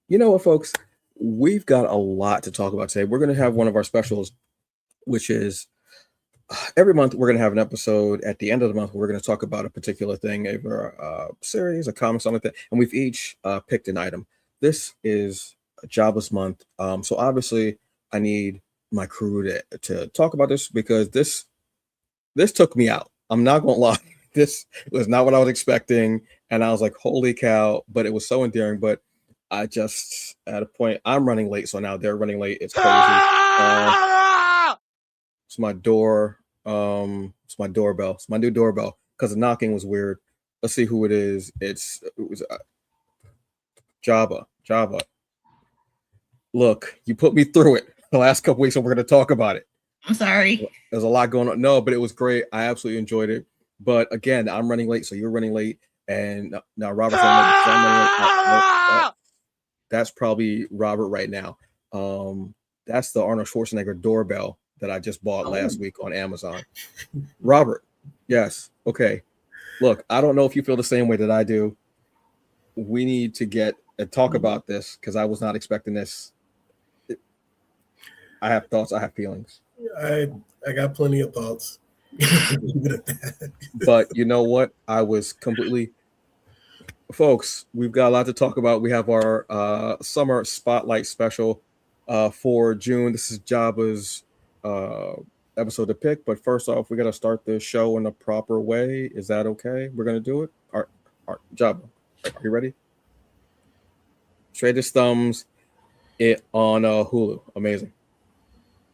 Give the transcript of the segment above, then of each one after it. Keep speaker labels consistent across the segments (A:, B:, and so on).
A: You know what, folks? We've got a lot to talk about today. We're going to have one of our specials, which is every month we're going to have an episode at the end of the month where we're going to talk about a particular thing, either a series, a comic, something like that. And we've each picked an item. This is Jabba's month. So obviously I need my crew to talk about this because this took me out. I'm not going to lie. This was not what I was expecting. And I was like, holy cow. But it was so endearing. But I just, at a point, I'm running late. So now they're running late. It's crazy. It's my door. It's my doorbell. It's my new doorbell because the knocking was weird. Let's see who it is. It was Jabba. Jabba. Look, you put me through it the last couple weeks, and we're going to talk about it.
B: I'm sorry.
A: There's a lot going on. No, but it was great. I absolutely enjoyed it. But again, I'm running late, so you're running late, and now Robert's running late. I'm running late. That's probably Robert right now. That's the Arnold Schwarzenegger doorbell that I just bought last week on Amazon. Robert, yes. Okay. Look, I don't know if you feel the same way that I do. We need to get and talk about this because I was not expecting this. I have thoughts. I have feelings.
C: I got plenty of thoughts.
A: But you know what? I was completely... Folks, we've got a lot to talk about. We have our summer spotlight special for June. This is Jabba's episode to pick, but first off, we got to start the show in a proper way. Is that okay? We're gonna do it. All right, Jabba, are you ready? Straight as thumbs, it on Hulu. Amazing.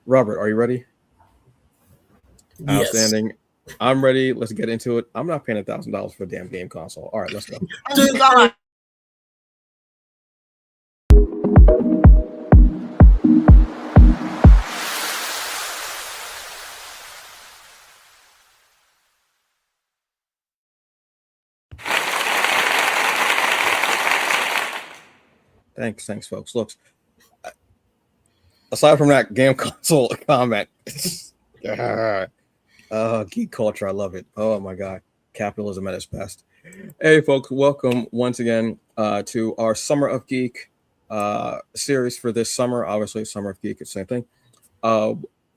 A: Robert, are you ready?
C: Yes.
A: Outstanding. I'm ready. Let's get into it. I'm not paying $1,000 for a damn game console. All right, let's go.
B: Oh God.
A: Thanks, folks. Look, aside from that game console comment, geek culture, I love it. Oh my God, capitalism at its best. Hey, folks, welcome once again to our Summer of Geek series for this summer. Obviously, Summer of Geek, it's the same thing.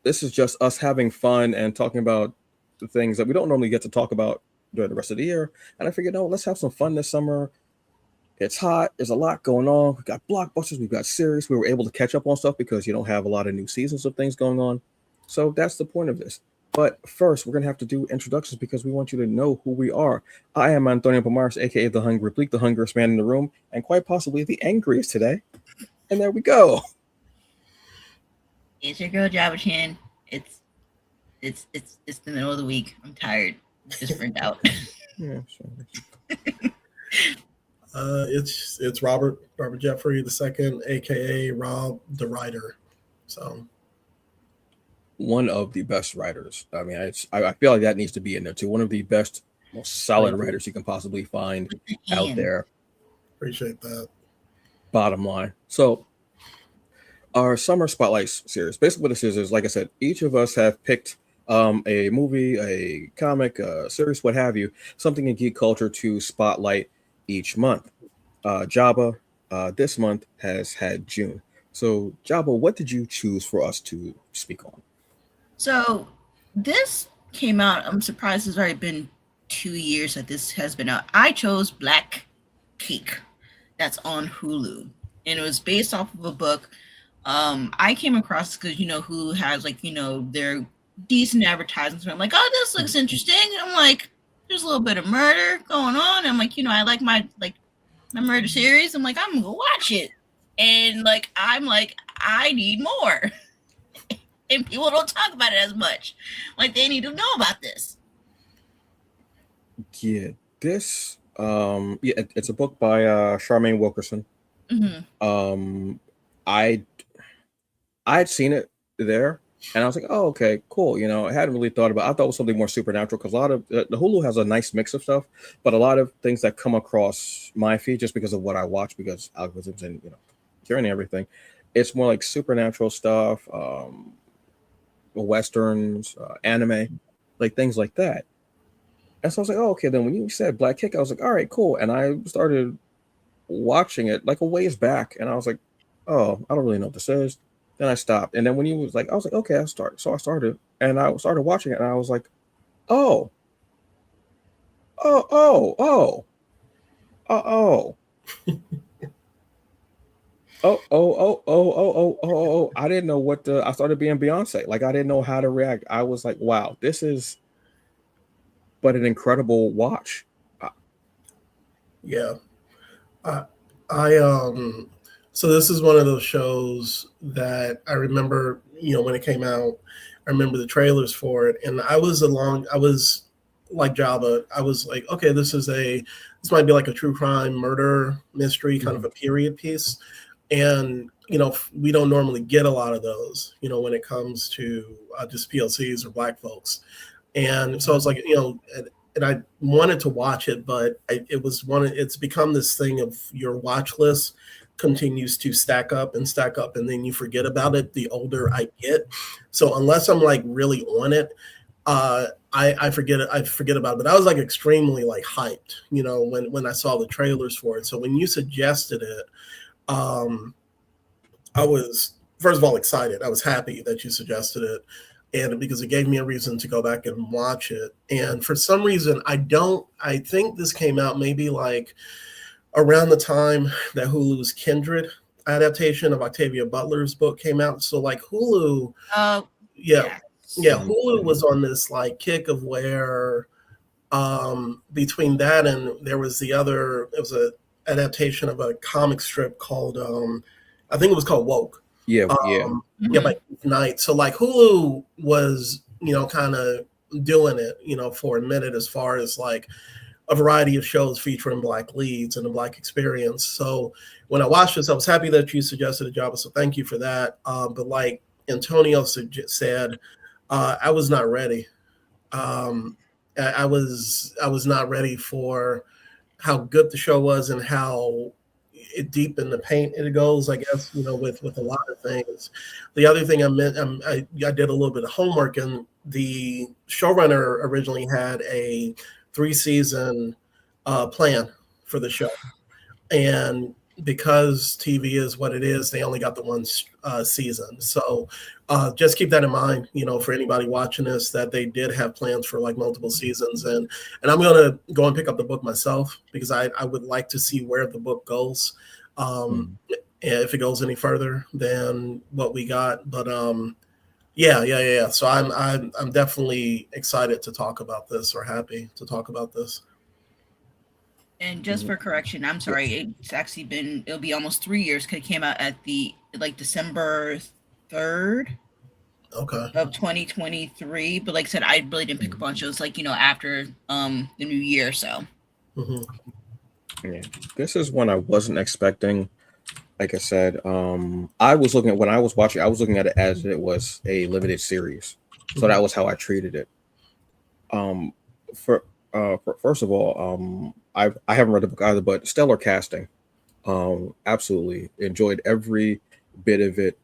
A: This is just us having fun and talking about the things that we don't normally get to talk about during the rest of the year. And I figured, no, let's have some fun this summer. It's hot. There's a lot going on. We've got blockbusters. We've got series. We were able to catch up on stuff because you don't have a lot of new seasons of things going on. So that's the point of this. But first, we're going to have to do introductions because we want you to know who we are. I am Antonio Pomares, a.k.a. the Hungry Bleak, the hungriest man in the room, and quite possibly the angriest today. And there we go.
B: It's your girl, Jabba Chan. It's the middle of the week. I'm tired. Just burnt out.
A: Yeah, sure.
C: It's Robert Jeffrey II, aka Rob the writer. So
A: one of the best writers. I mean, I feel like that needs to be in there too. One of the best, most solid writers you can possibly find out there.
C: Appreciate that.
A: Bottom line. So our summer spotlights series, basically what this is like I said, each of us have picked a movie, a comic, a series, what have you, something in geek culture to spotlight each month. Jabba this month has had June. So Jabba, what did you choose for us to speak on?
B: So this came out. I'm surprised it's already been 2 years that this has been out. I chose Black Cake. That's on Hulu, and it was based off of a book. I came across because Hulu has their decent advertisements. So I'm like, oh, this looks interesting. And I'm like, there's a little bit of murder going on. I'm like, I like my murder series. I'm like, I'm gonna watch it, and I'm like, I need more. And people don't talk about it as much. Like, they need to know about this.
A: Yeah, this it's a book by Charmaine Wilkerson.
B: Mm-hmm.
A: I'd seen it there, and I was like, oh, okay, cool. I hadn't really thought about. I thought it was something more supernatural because a lot of the Hulu has a nice mix of stuff, but a lot of things that come across my feed just because of what I watch, because algorithms and hearing everything, it's more like supernatural stuff, westerns, anime, like things like that. And so I was like, oh, okay. Then when you said Black Kick, I was like, all right, cool. And I started watching it like a ways back, and I was like, oh, I don't really know what this is. Then I stopped, and then when you was like, I was like, okay, I'll start. So I started, and I started watching it, and I was like, oh, oh, oh, oh, oh, oh. Oh, oh, oh, oh, oh, oh, oh, oh. I didn't know what I started being Beyonce. Like I didn't know how to react. I was like, wow, this is but an incredible watch.
C: Yeah. I so this is one of those shows that I remember, when it came out, I remember the trailers for it, and I was like Jabba. I was like, okay, this might be like a true crime murder mystery, kind of a period piece. And we don't normally get a lot of those, when it comes to just PLCs or Black folks. And so I was like, and I wanted to watch it, but it's become this thing of your watch list continues to stack up, and then you forget about it the older I get. So unless I'm like really on it, I forget it. I forget about it. But I was like extremely like hyped, when I saw the trailers for it. So when you suggested it, I was, first of all, excited. I was happy that you suggested it, and because it gave me a reason to go back and watch it. And for some reason, I think this came out maybe like around the time that Hulu's Kindred adaptation of Octavia Butler's book came out. So like Hulu, yeah, Hulu was on this like kick of where between that and there was it was a adaptation of a comic strip called I think it was called Woke.
A: Yeah.
C: By Night. So like Hulu was, kind of doing it, for a minute as far as like a variety of shows featuring Black leads and the Black experience. So when I watched this, I was happy that you suggested a Jabba. So thank you for that. But like Antonio said, I was not ready. I was not ready for how good the show was and how deep in the paint it goes, I guess, with a lot of things. The other thing I did a little bit of homework, and the showrunner originally had a 3-season plan for the show. And because TV is what it is, they only got the one season. So just keep that in mind, for anybody watching this, that they did have plans for like multiple seasons. And I'm going to go and pick up the book myself, because I would like to see where the book goes. If it goes any further than what we got. But yeah. So I'm definitely excited to talk about this, or happy to talk about this.
B: And just for correction, I'm sorry, it'll be almost 3 years, because it came out at the December 3rd of 2023. But like I said, I really didn't pick up on shows after the new year. So
A: yeah, this is one I wasn't expecting. Like I said, I was looking at, when I was watching, I was looking at it as it was a limited series. So that was how I treated it. First of all, I haven't read the book either, but stellar casting. Absolutely enjoyed every bit of it.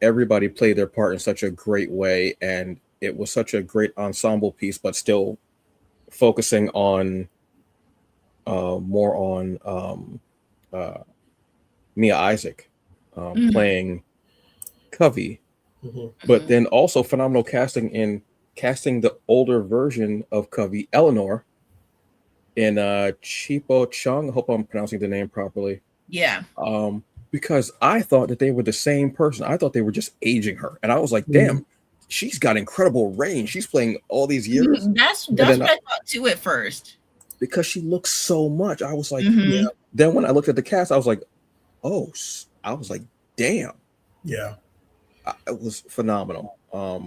A: Everybody played their part in such a great way, and it was such a great ensemble piece, but still focusing on more on Mia Isaac playing Covey, but then also phenomenal casting in casting the older version of Covey, Eleanor, in Chipo Chung. I hope I'm pronouncing the name properly.
B: Yeah.
A: Because I thought that they were the same person. I thought they were just aging her, and I was like, damn, she's got incredible range. She's playing all these years.
B: That's what I thought too at first.
A: Because she looks so much. I was like, yeah. Then when I looked at the cast, I was like, damn.
C: Yeah.
A: It was phenomenal. A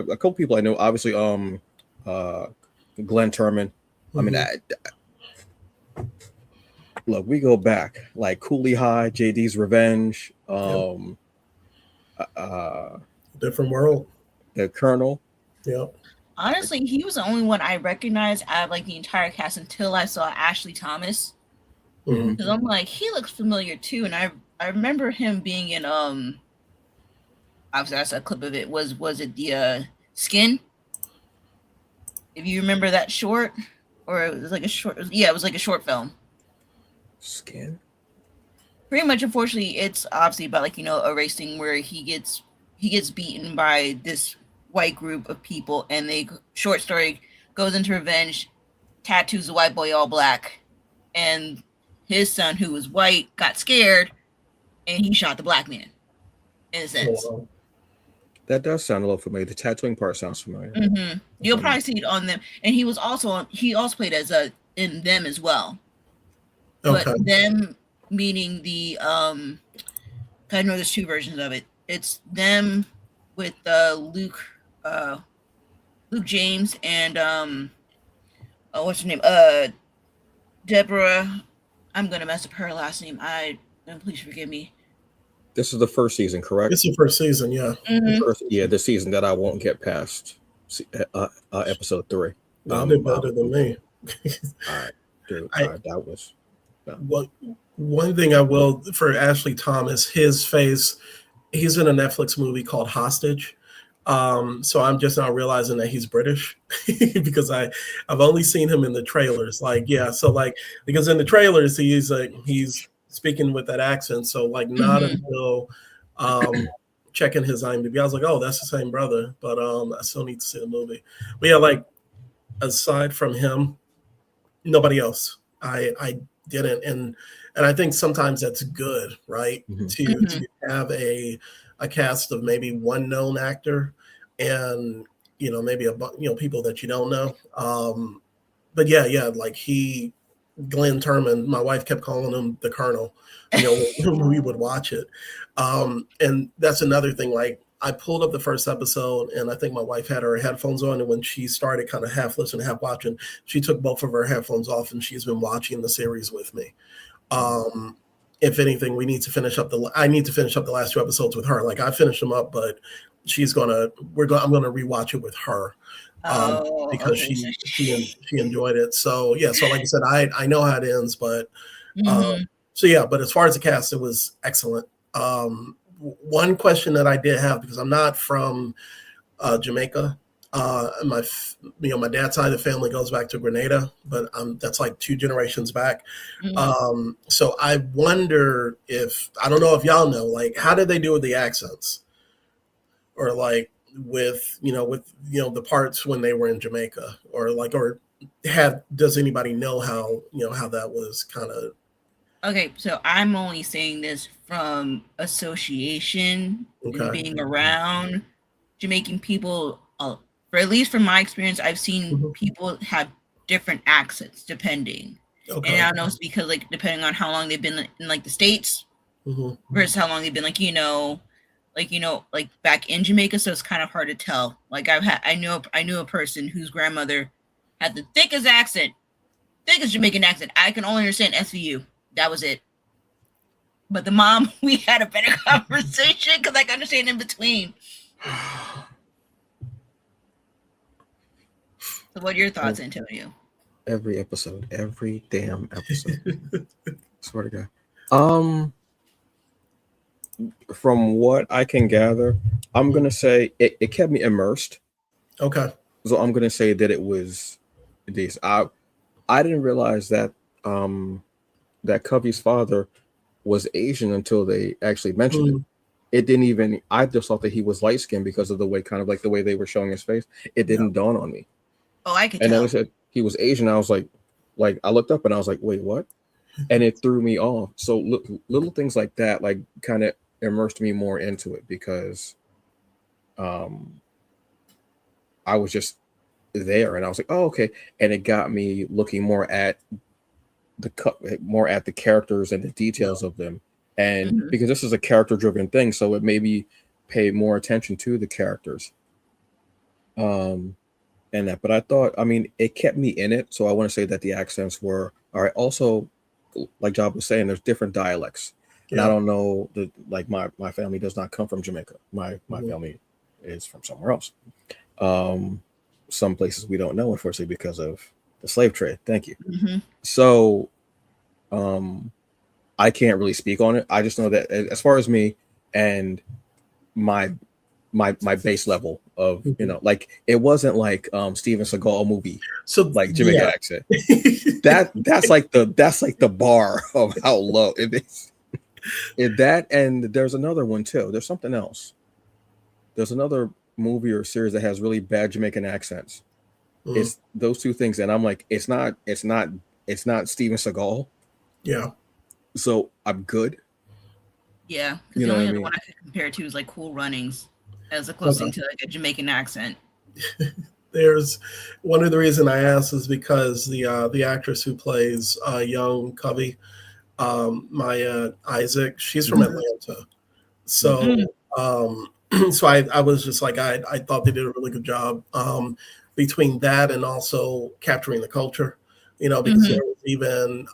A: couple people I know, obviously, Glenn Turman. I mean, look, we go back like Cooley High, JD's Revenge,
C: Different World,
A: the Colonel.
C: Yep.
B: Honestly, he was the only one I recognized out of like the entire cast until I saw Ashley Thomas. Because I'm like, he looks familiar too, and I remember him being in obviously I saw a clip of it. Was it the Skin? If you remember that short, or it was like a short, it was like a short film.
A: Skin.
B: Pretty much, unfortunately, it's obviously about like a race thing where he gets beaten by this white group of people, and they short story goes into revenge, tattoos the white boy all black, and his son who was white got scared, and he shot the black man. In a sense.
C: Oh, wow.
A: That does sound a little familiar. The tattooing part sounds familiar.
B: Mm-hmm. You'll probably see it on them, and he also played as in them as well.
C: Okay.
B: But them meaning the I know there's two versions of it. It's them with Luke James and what's her name? Deborah. I'm gonna mess up her last name. Please forgive me.
A: This is the first season, correct?
C: It's the first season, yeah.
B: Mm-hmm.
A: The season that I won't get past episode 3.
C: That'll be better than me.
A: All right, dude. That was.
C: Well, one thing I will for Ashley Thomas, his face, he's in a Netflix movie called Hostage. So I'm just now realizing that he's British because I've only seen him in the trailers. Because in the trailers he's speaking with that accent. So not until checking his IMDb, I was like, oh, that's the same brother. But I still need to see the movie. But yeah, aside from him, nobody else. I didn't, and I think sometimes that's good, right? To have a cast of maybe one known actor and maybe people that you don't know. But yeah, Glenn Turman, my wife kept calling him the Colonel, when we would watch it. And that's another thing. I pulled up the first episode, and I think my wife had her headphones on, and when she started kind of half listening, half watching, she took both of her headphones off, and she's been watching the series with me. If anything, I need to finish up the last 2 episodes with her. I finished them up, but I'm gonna rewatch it with her. Because she enjoyed it. So yeah, so like I said, I know how it ends, but but as far as the cast, it was excellent. One question that I did have, because I'm not from Jamaica, my dad's side of the family goes back to Grenada, but that's 2 generations back. So I wonder I don't know if y'all know, how did they do with the accents, or with the parts when they were in Jamaica, does anybody know how that was kind of?
B: Okay, so I'm only saying this from association and being around Jamaican people. For at least from my experience, I've seen people have different accents depending. And I don't know, it's because depending on how long they've been in the States versus how long they've been back in Jamaica, so it's kind of hard to tell. I knew a person whose grandmother had the thickest Jamaican accent. I can only understand SVU. That was it. But the mom, we had a better conversation because I can understand in between. So what are your thoughts, Antonio?
A: Every damn episode. Swear to God. From what I can gather, I'm gonna say it kept me immersed.
C: Okay.
A: So I'm gonna say that it was decent. I didn't realize that that Covey's father was Asian until they actually mentioned it. It didn't even. I just thought that he was light skinned because of the way, kind of the way they were showing his face. It didn't dawn on me.
B: Oh, I could.
A: And
B: tell.
A: then they said he was Asian. I was like I looked up and I was like, wait, what? And it threw me off. So little things like that, kind of immersed me more into it because I was just there and I was like, oh, okay. And it got me looking more at the characters and the details of them. And because this is a character driven thing, so it made me pay more attention to the characters. And that, but I thought, it kept me in it. So I want to say that the accents were all right. Also, like Job was saying, there's different dialects. And I don't know my family does not come from Jamaica. My family is from somewhere else. Some places we don't know, unfortunately, because of the slave trade. Thank you. So I can't really speak on it. I just know that as far as me and my my base level of like it wasn't like Steven Seagal movie
C: So
A: like Jamaican accent. That's like the bar of how low it is. That, and there's another one too. There's something else. There's another movie or series that has really bad Jamaican accents. It's those two things, and I'm like, it's not Steven Seagal.
C: Yeah.
B: So
A: I'm good.
B: Yeah, because the only other one I could compare it to is like Cool Runnings as a close thing to like a Jamaican accent.
C: There's one of the reason I asked is because the actress who plays young Covey, Maya Isaac, she's from Atlanta. So so I was just like I thought they did a really good job between that and also capturing the culture, because there was even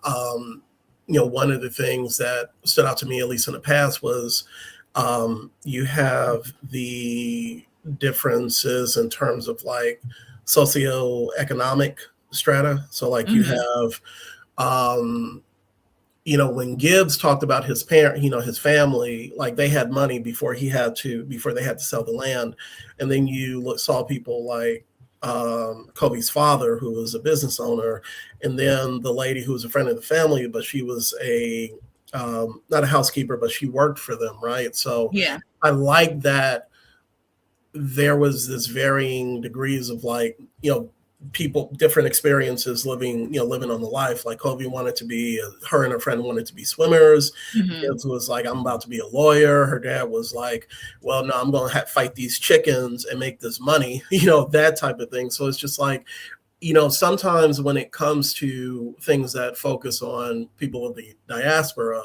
C: one of the things that stood out to me, at least in the past, was you have the differences in terms of like socioeconomic strata. So like you have when Gibbs talked about his his family, like they had money before they had to sell the land. And then you saw people like Kobe's father, who was a business owner, and then the lady who was a friend of the family, but she was not a housekeeper, but she worked for them, right? So
B: yeah,
C: I like that there was this varying degrees of like, people, different experiences living on the life. Like Kobe wanted to be, her and her friend wanted to be swimmers. Gibbs was like, I'm about to be a lawyer. Her dad was like, well, no, I'm going to fight these chickens and make this money, that type of thing. So it's just like, sometimes when it comes to things that focus on people of the diaspora,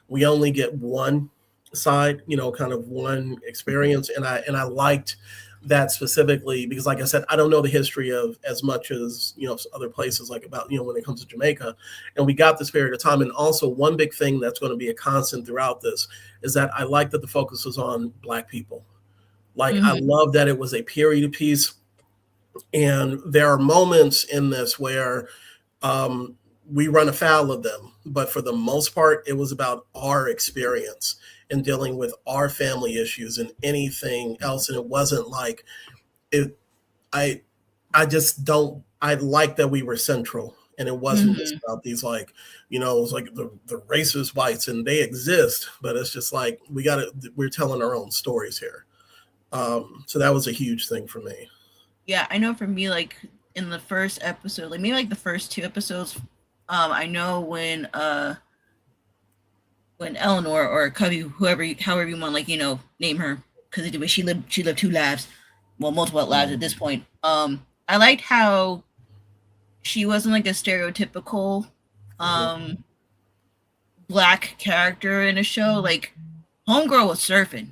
C: we only get one side, kind of one experience. And I liked that specifically because, like I said, I don't know the history of as much as other places, like about when it comes to Jamaica, and we got this period of time. And also one big thing that's going to be a constant throughout this is that I like that the focus was on Black people. Like I love that it was a period piece, and there are moments in this where we run afoul of them, but for the most part, it was about our experience and dealing with our family issues and anything else. And it wasn't like it. I like that we were central, and it wasn't just about these like, it was like the racist whites, and they exist, but it's just like we're telling our own stories here. So that was a huge thing for me.
B: Yeah, I know for me, like in the first episode, like maybe like the first two episodes, I know when Eleanor or Cubby, however you want, like, name her, because the way she lived 2 lives, well, multiple lives at this point. I liked how she wasn't like a stereotypical Black character in a show. Like, homegirl was surfing,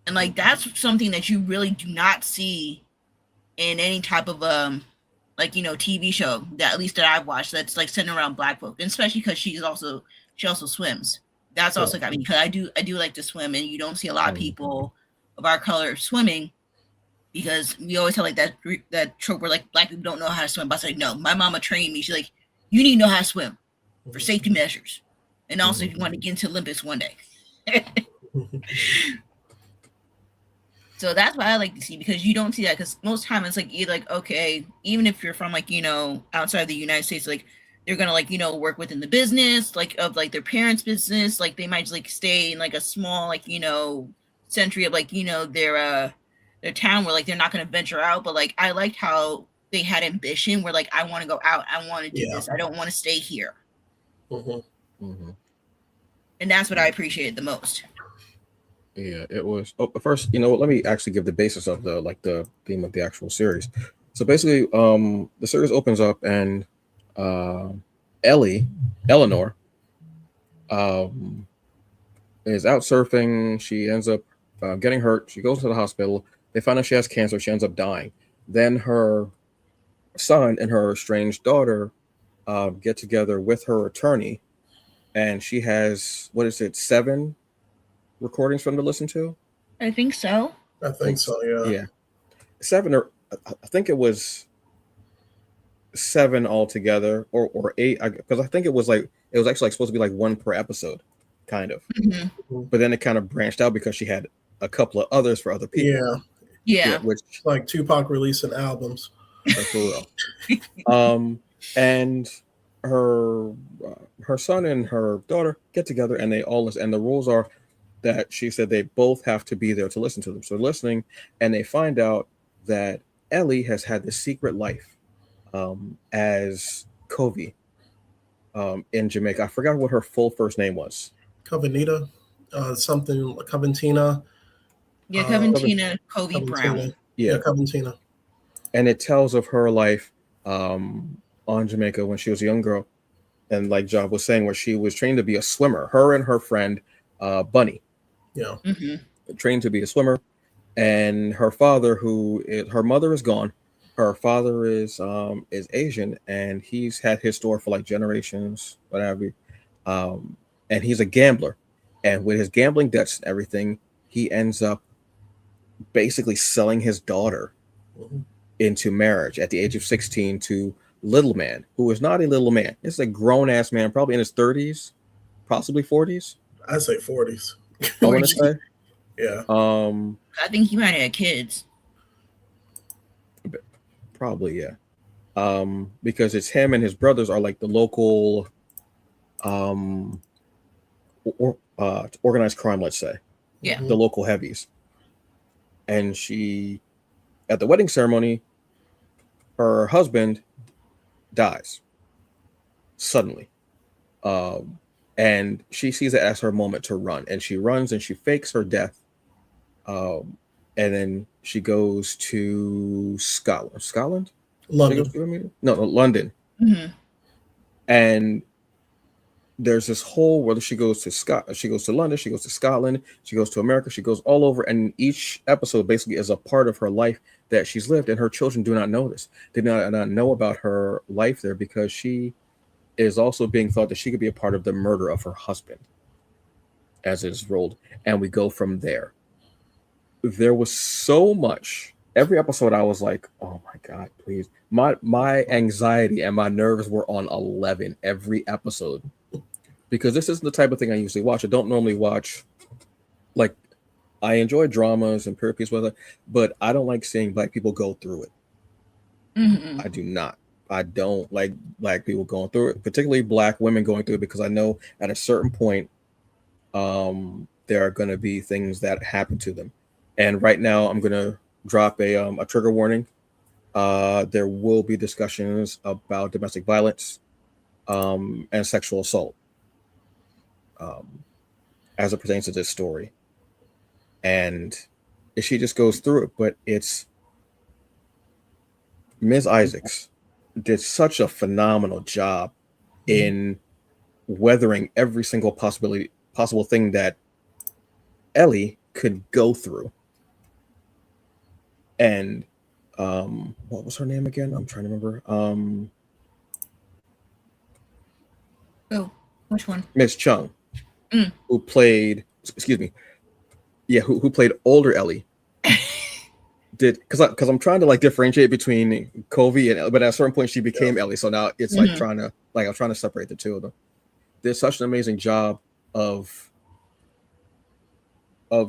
B: and like that's something that you really do not see in any type of TV show that, at least that I've watched, that's like centered around Black folk, and especially because she also swims. That's also got me, because I do like to swim, and you don't see a lot of people of our color swimming, because we always have like that trope where like Black people don't know how to swim. But I was like, no, my mama trained me. She's like, you need to know how to swim for safety measures, and also if you want to get into Olympics one day. So that's why I like to see, because you don't see that, because most time it's like either like, okay, even if you're from like outside the United States, like they're gonna like work within the business like of like their parents' business, like they might just like stay in like a small like century of like their town, where like they're not gonna venture out. But like I liked how they had ambition, where like I want to go out, I want to do this, I don't want to stay here. And that's what I appreciated the most.
A: Yeah, it was. Oh, first, let me actually give the basis of the theme of the actual series. So basically, the series opens up and Eleanor, is out surfing. She ends up getting hurt. She goes to the hospital. They find out she has cancer. She ends up dying. Then her son and her estranged daughter get together with her attorney, and she has, 7 recordings for them to listen to?
B: I think so.
C: Yeah.
A: 7, or I think it was 7 altogether, or 8, because I think it was actually like supposed to be like 1 per episode, kind of. But then it kind of branched out because she had a couple of others for other people.
C: Yeah,
A: Which
C: like Tupac releasing albums.
A: for real. And her son and her daughter get together, and they all listen. And the rules are that she said they both have to be there to listen to them. So they're listening, and they find out that Ellie has had this secret life as Covey in Jamaica. I forgot what her full first name was.
C: Covenita, something Coventina.
B: Yeah, Coventina Covey Brown.
C: Yeah, Coventina.
A: And it tells of her life on Jamaica when she was a young girl. And like Job was saying, where she was trained to be a swimmer, her and her friend Bunny.
C: Yeah.
A: Trained to be a swimmer. And her father, her mother is gone. Her father is Asian, and he's had his store for like generations, whatever. And he's a gambler. And with his gambling debts and everything, he ends up basically selling his daughter into marriage at the age of 16 to Little Man, who is not a little man. This is a grown-ass man, probably in his 30s, possibly 40s.
C: I say 40s.
A: I want to say.
C: Yeah.
B: I think he might have had kids.
A: Probably, yeah. Because it's him and his brothers are like the local organized crime, let's say.
B: Yeah.
A: The local heavies. And she, at the wedding ceremony, her husband dies suddenly. And she sees it as her moment to run. And she runs and she fakes her death. And then she goes to Scotland?
C: London.
A: No, London. And there's this whole, whether she goes to London, she goes to Scotland, she goes to America, she goes all over, and each episode basically is a part of her life that she's lived, and her children do not know this. They do not know about her life there, because she is also being thought that she could be a part of the murder of her husband, as it is rolled, and we go from there. There was so much. Every episode I was like, oh my God, please. My anxiety and my nerves were on 11 every episode, because this isn't the type of thing I usually watch. I don't normally watch, like, I enjoy dramas and period pieces, but I don't like seeing Black people go through it. I do not. I don't like Black people going through it, particularly Black women going through it, because I know at a certain point there are going to be things that happen to them. And right now I'm going to drop a trigger warning. There will be discussions about domestic violence and sexual assault as it pertains to this story. And she just goes through it, but it's Ms. Isaacs did such a phenomenal job in weathering every single possible thing that Ellie could go through. And what was her name again? I'm trying to remember.
B: Which one?
A: Miss Chung, who played, who played older Ellie. Because I'm trying to like differentiate between Covey and, but at a certain point she became Ellie, so now it's like I'm trying to separate the two of them. Did such an amazing job of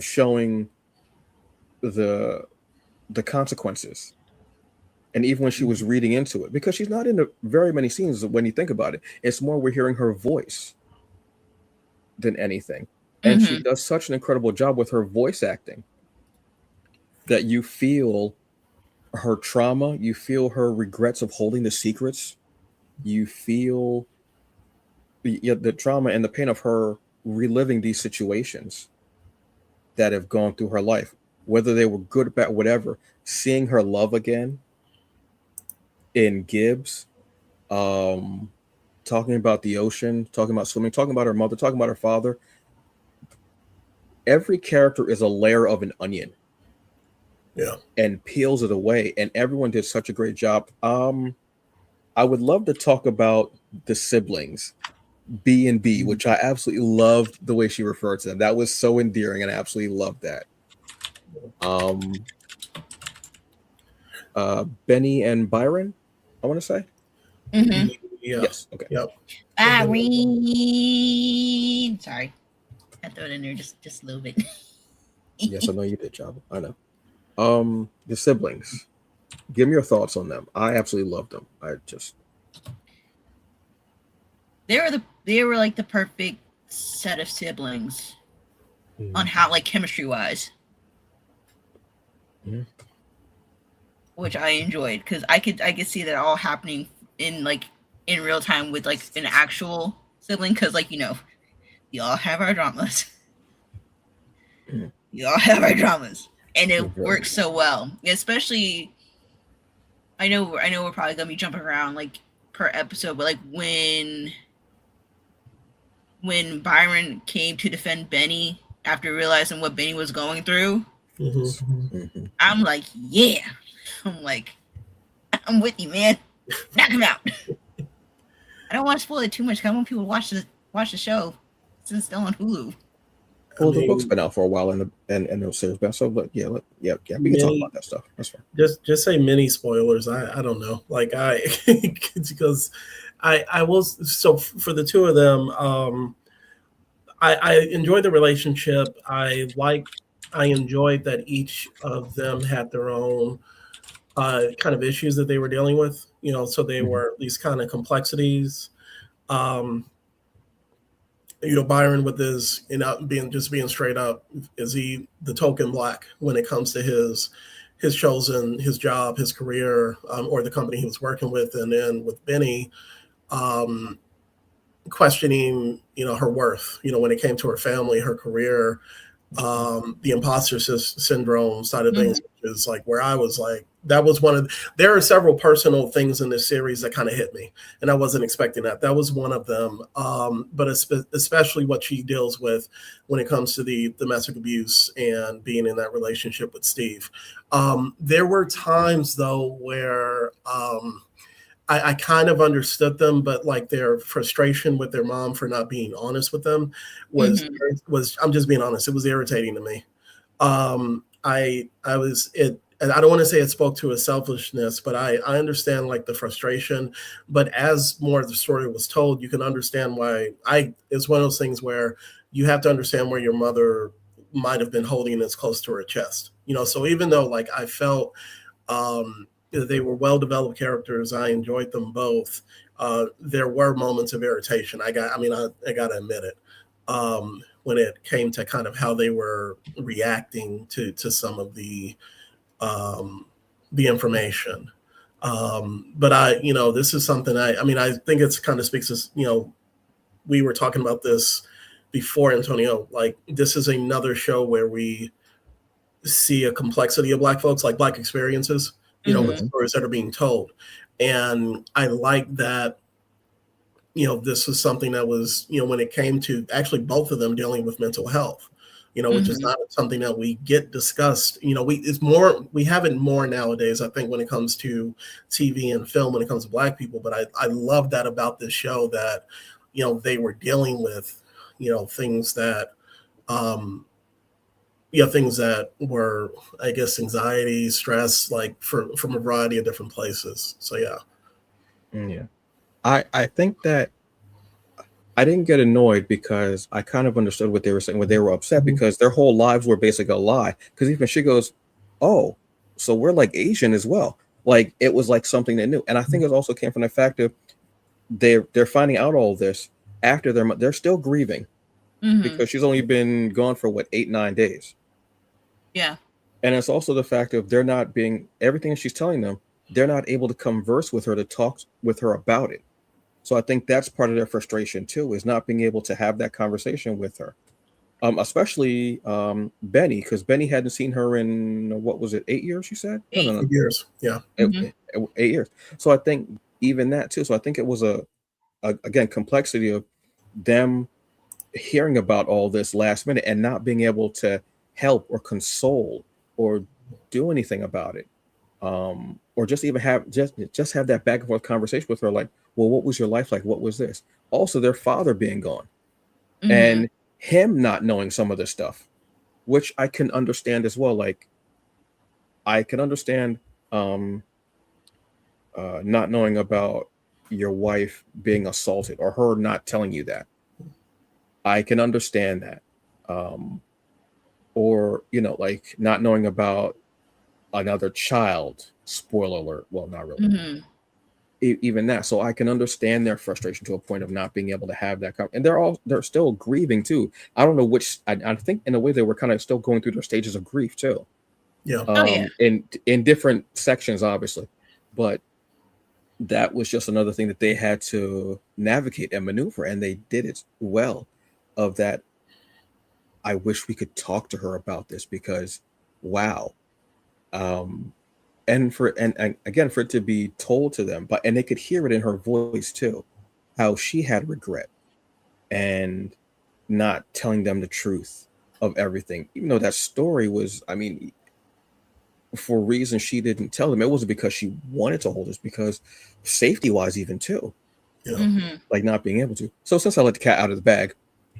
A: showing the consequences. And even when she was reading into it, because she's not in very many scenes when you think about it, it's more we're hearing her voice than anything. And she does such an incredible job with her voice acting that you feel her trauma, you feel her regrets of holding the secrets, you feel the trauma and the pain of her reliving these situations that have gone through her life, whether they were good, bad, whatever. Seeing her love again in Gibbs, talking about the ocean, talking about swimming, talking about her mother, talking about her father. Every character is a layer of an onion.
C: Yeah.
A: And peels it away. And everyone did such a great job. I would love to talk about the siblings, B and B, which I absolutely loved the way she referred to them. That was so endearing, and I absolutely loved that. Benny and Byron, I want to say.
C: Yeah.
A: Yes. Okay.
C: Yep.
B: Irene. Sorry, I throw it in there just a little bit.
A: Yes, I know you did, Jabba. I know. The siblings. Give me your thoughts on them. I absolutely loved them.
B: They were like the perfect set of siblings on how, like, chemistry wise, which I enjoyed, because I could see that all happening in real time with like an actual sibling, because, like, we all have our dramas. We all have our dramas, and it works so well. Especially, I know we're probably gonna be jumping around like per episode, but like when Byron came to defend Benny after realizing what Benny was going through, I'm like, yeah. I'm like, I'm with you, man. Knock him out. I don't want to spoil it too much. I want people to watch the show since it's still on Hulu.
A: Well, the book's been out for a while, and the series been so. But yeah, we can talk about that stuff. That's fine.
C: Just say mini spoilers. I don't know. Like because I was, so for the two of them, I enjoyed the relationship. I enjoyed that each of them had their own kind of issues that they were dealing with. So they were these kind of complexities. Byron with his, being straight up, is he the token black when it comes to his chosen, his job, his career, or the company he was working with, and then with Benny, questioning, her worth, when it came to her family, her career, the imposter syndrome side of things, which is like where I was like, that was there are several personal things in this series that kind of hit me, and I wasn't expecting that. That was one of them. But especially what she deals with when it comes to the domestic abuse and being in that relationship with Steve. There were times though where, I kind of understood them, but like their frustration with their mom for not being honest with them was I'm just being honest, it was irritating to me. And I don't want to say it spoke to his selfishness, but I understand like the frustration. But as more of the story was told, you can understand why. It's one of those things where you have to understand where your mother might have been holding this close to her chest. So even though like I felt they were well-developed characters, I enjoyed them both. There were moments of irritation. I got to admit it. When it came to kind of how they were reacting to some of the information. But this is something I think it's kind of speaks to, we were talking about this before, Antonio, like this is another show where we see a complexity of Black folks, like Black experiences, with stories that are being told. And I like that, this was something that was, when it came to actually both of them dealing with mental health, which is not something that we get discussed. We have it more nowadays, I think, when it comes to TV and film, when it comes to Black people. But I love that about this show, that, they were dealing with, things that, things that were, I guess, anxiety, stress, like from a variety of different places. So, yeah.
A: Yeah. I think that I didn't get annoyed because I kind of understood what they were saying, when they were upset, because their whole lives were basically a lie. Because even she goes, oh, so we're like Asian as well. Like it was like something they knew. And I think it also came from the fact of they're finding out all this after they're still grieving because she's only been gone for 8-9 days.
B: Yeah.
A: And it's also the fact of they're not being, everything she's telling them, they're not able to converse with her, to talk with her about it. So I think that's part of their frustration too, is not being able to have that conversation with her. Especially Benny, because Benny hadn't seen her in, what was it, 8 years, you said? No.
C: 8 years, yeah.
A: 8 years. So I think even that too. So I think it was again, complexity of them hearing about all this last minute and not being able to help or console or do anything about it. Or just even have just have that back and forth conversation with her, like, well, what was your life like? What was this? Also, their father being gone and him not knowing some of this stuff, which I can understand as well. Like, I can understand not knowing about your wife being assaulted or her not telling you that. I can understand that. or like not knowing about another child. Spoiler alert. Well, not really.
B: Mm-hmm.
A: Even that. So I can understand their frustration to a point of not being able to have that. And they're still grieving too. I don't know which. I think in a way they were kind of still going through their stages of grief too.
C: Yeah.
B: Oh, yeah.
A: In different sections, obviously, but that was just another thing that they had to navigate and maneuver, and they did it well. Of that, I wish we could talk to her about this because, wow. And again, for it to be told to them, and they could hear it in her voice too, how she had regret and not telling them the truth of everything, even though that story was, I mean, for reasons she didn't tell them. It wasn't because she wanted to hold us, because safety wise, even too,
C: Yeah.
B: Mm-hmm.
A: like not being able to. So since I let the cat out of the bag,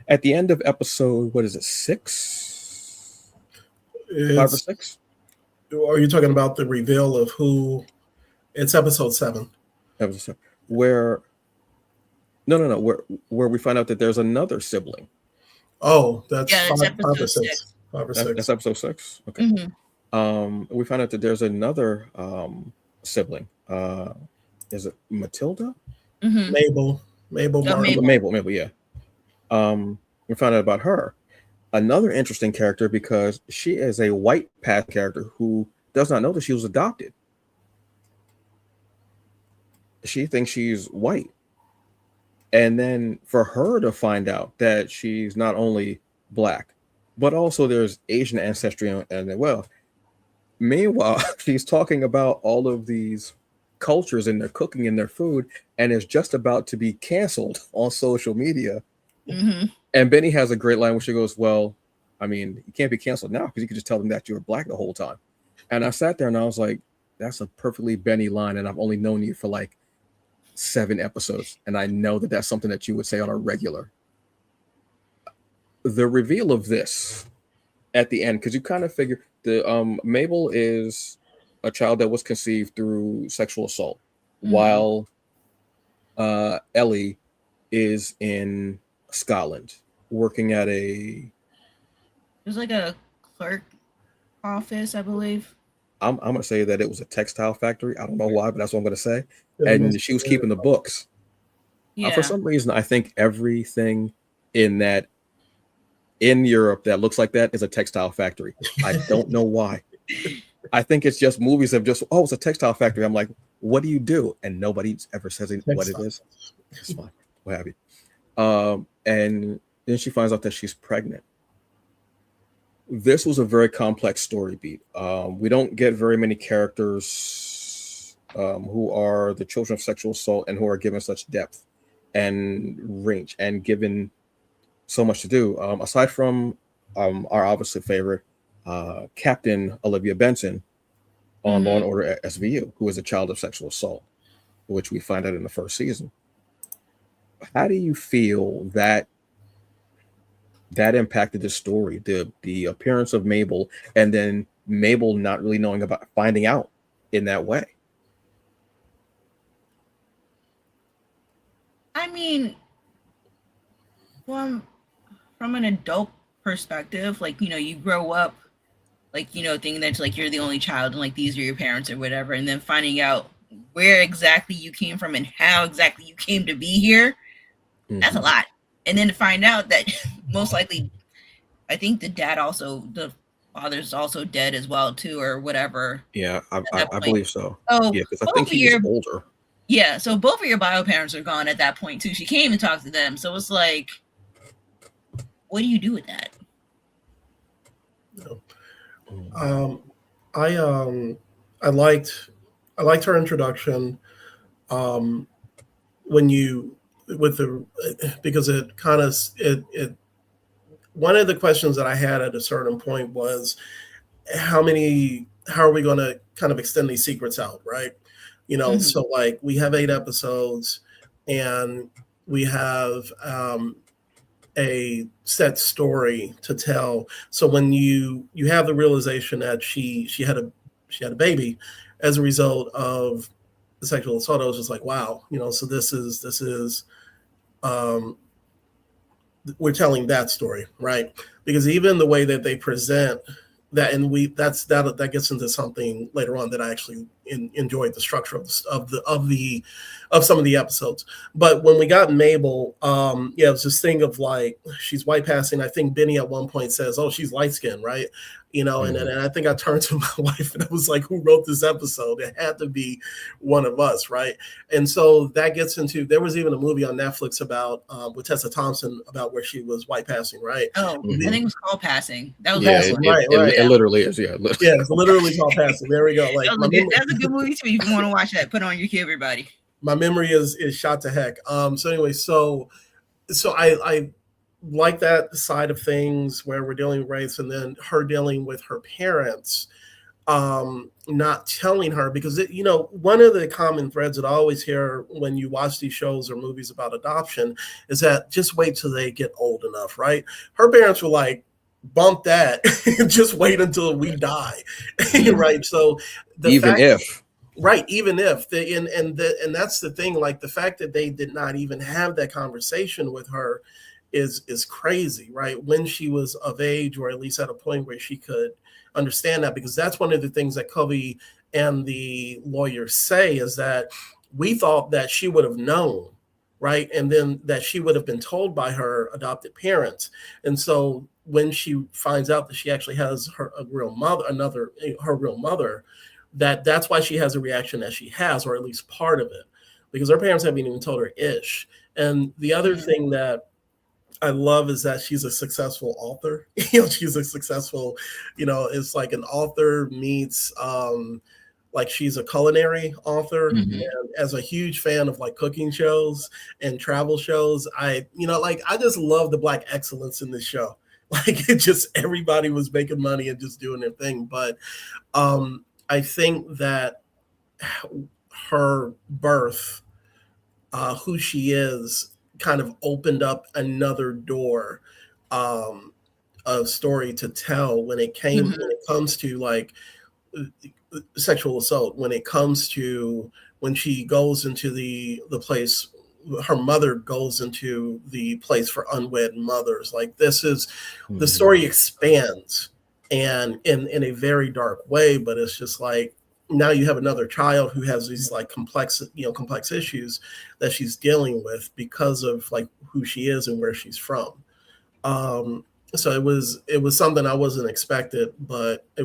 A: at the end of episode, what is it, 6, 5 or 6?
C: Are you talking about the reveal of who? It's episode 7.
A: Episode 7, where no, where we find out that there's another sibling.
C: Oh, that's
B: Yeah, it's
C: 5 or
B: episode
C: 6.
B: 6.
C: 5 or
A: That's
C: 6.
A: episode 6. Okay.
B: Mm-hmm.
A: We find out that there's another sibling. Is it Matilda?
B: Mm-hmm.
C: Mabel Marley.
A: Mabel, yeah. We found out about her. Another interesting character, because she is a white path character who does not know that she was adopted. She thinks she's white. And then for her to find out that she's not only black, but also there's Asian ancestry and well. Meanwhile, she's talking about all of these cultures and their cooking and their food, and is just about to be canceled on social media.
B: Mm-hmm.
A: And Benny has a great line where she goes, well, I mean, you can't be canceled now because you could just tell them that you were black the whole time. And I sat there and I was like, that's a perfectly Benny line. And I've only known you for like 7 episodes. And I know that that's something that you would say on a regular. The reveal of this at the end, because you kind of figure the Mabel is a child that was conceived through sexual assault, while Ellie is in Scotland working at
B: There's like a clerk office, I believe.
A: I'm gonna say that it was a textile factory. I don't know why, but that's what I'm gonna say.
C: Yeah,
A: And she was keeping the books.
B: Yeah.
A: For some reason, I think everything in Europe that looks like that is a textile factory. I don't know why. I think it's just movies have just, oh, it's a textile factory. I'm like, what do you do? And nobody ever says what it is. It's fine. What have you? And then she finds out that she's pregnant. This was a very complex story beat. We don't get very many characters who are the children of sexual assault and who are given such depth and range and given so much to do. Aside from our obviously favorite Captain Olivia Benson on Law and Order SVU, who is a child of sexual assault, which we find out in the first season. How do you feel that impacted the story, the appearance of Mabel, and then Mabel not really knowing about finding out in that way?
B: I mean, from an adult perspective, like, you grow up, like, thinking that like you're the only child and like these are your parents or whatever, and then finding out where exactly you came from and how exactly you came to be here, that's a lot. And then to find out that most likely, I think the father's also dead as well too, or whatever.
A: Yeah, I believe so.
B: Oh,
A: yeah, because I think he was older.
B: Yeah, so both of your bio parents are gone at that point too. She came and talked to them, so it's like, what do you do with that?
C: I liked her introduction. Because it kind of one of the questions that I had at a certain point was how are we going to kind of extend these secrets out, right? So like we have 8 episodes and we have a set story to tell. So when you have the realization that she had a baby as a result of the sexual assault, I was just like, wow, so this is we're telling that story, right? Because even the way that they present that, and that gets into something later on that I actually enjoyed the structure of some of the episodes. But when we got Mabel, yeah, it was this thing of like she's white passing. I think Benny at one point says, "Oh, she's light skinned," right? You know, and I think I turned to my wife and I was like, "Who wrote this episode? It had to be one of us, right?" And so that gets into, there was even a movie on Netflix about with Tessa Thompson about where she was white passing, right?
B: Oh, I think it was called Passing. That was
A: Yeah, it literally is. Yeah,
C: yeah, it's literally called Passing. There we go. Like
B: that's a good movie too. If you want to watch that, put it on your key, everybody.
C: My memory is shot to heck. So anyway, so I like that side of things where we're dealing with race, and then her dealing with her parents, not telling her, because you know, one of the common threads that I always hear when you watch these shows or movies about adoption is that just wait till they get old enough, right? Her parents were like, bump that, just wait until we die, right? So even if and that's the thing, like the fact that they did not even have that conversation with her is crazy, right? When she was of age, or at least at a point where she could understand that, because that's one of the things that Covey and the lawyers say, is that we thought that she would have known, right? And then that she would have been told by her adopted parents. And so when she finds out that she actually has her real mother, that's why she has a reaction that she has, or at least part of it, because her parents haven't even told her ish. And the other thing that I love is that she's a successful author. She's a successful, it's like an author meets like she's a culinary author. And as a huge fan of like cooking shows and travel shows, I just love the Black excellence in this show. Like it just, everybody was making money and just doing their thing. But I think that her birth, who she is, kind of opened up another door of story to tell when it comes to like sexual assault, when it comes to when she goes into the place, her mother goes into the place for unwed mothers. Like this is the story expands, and in a very dark way, but it's just like, now you have another child who has these like complex issues that she's dealing with because of like who she is and where she's from. So it was something I wasn't expecting, but I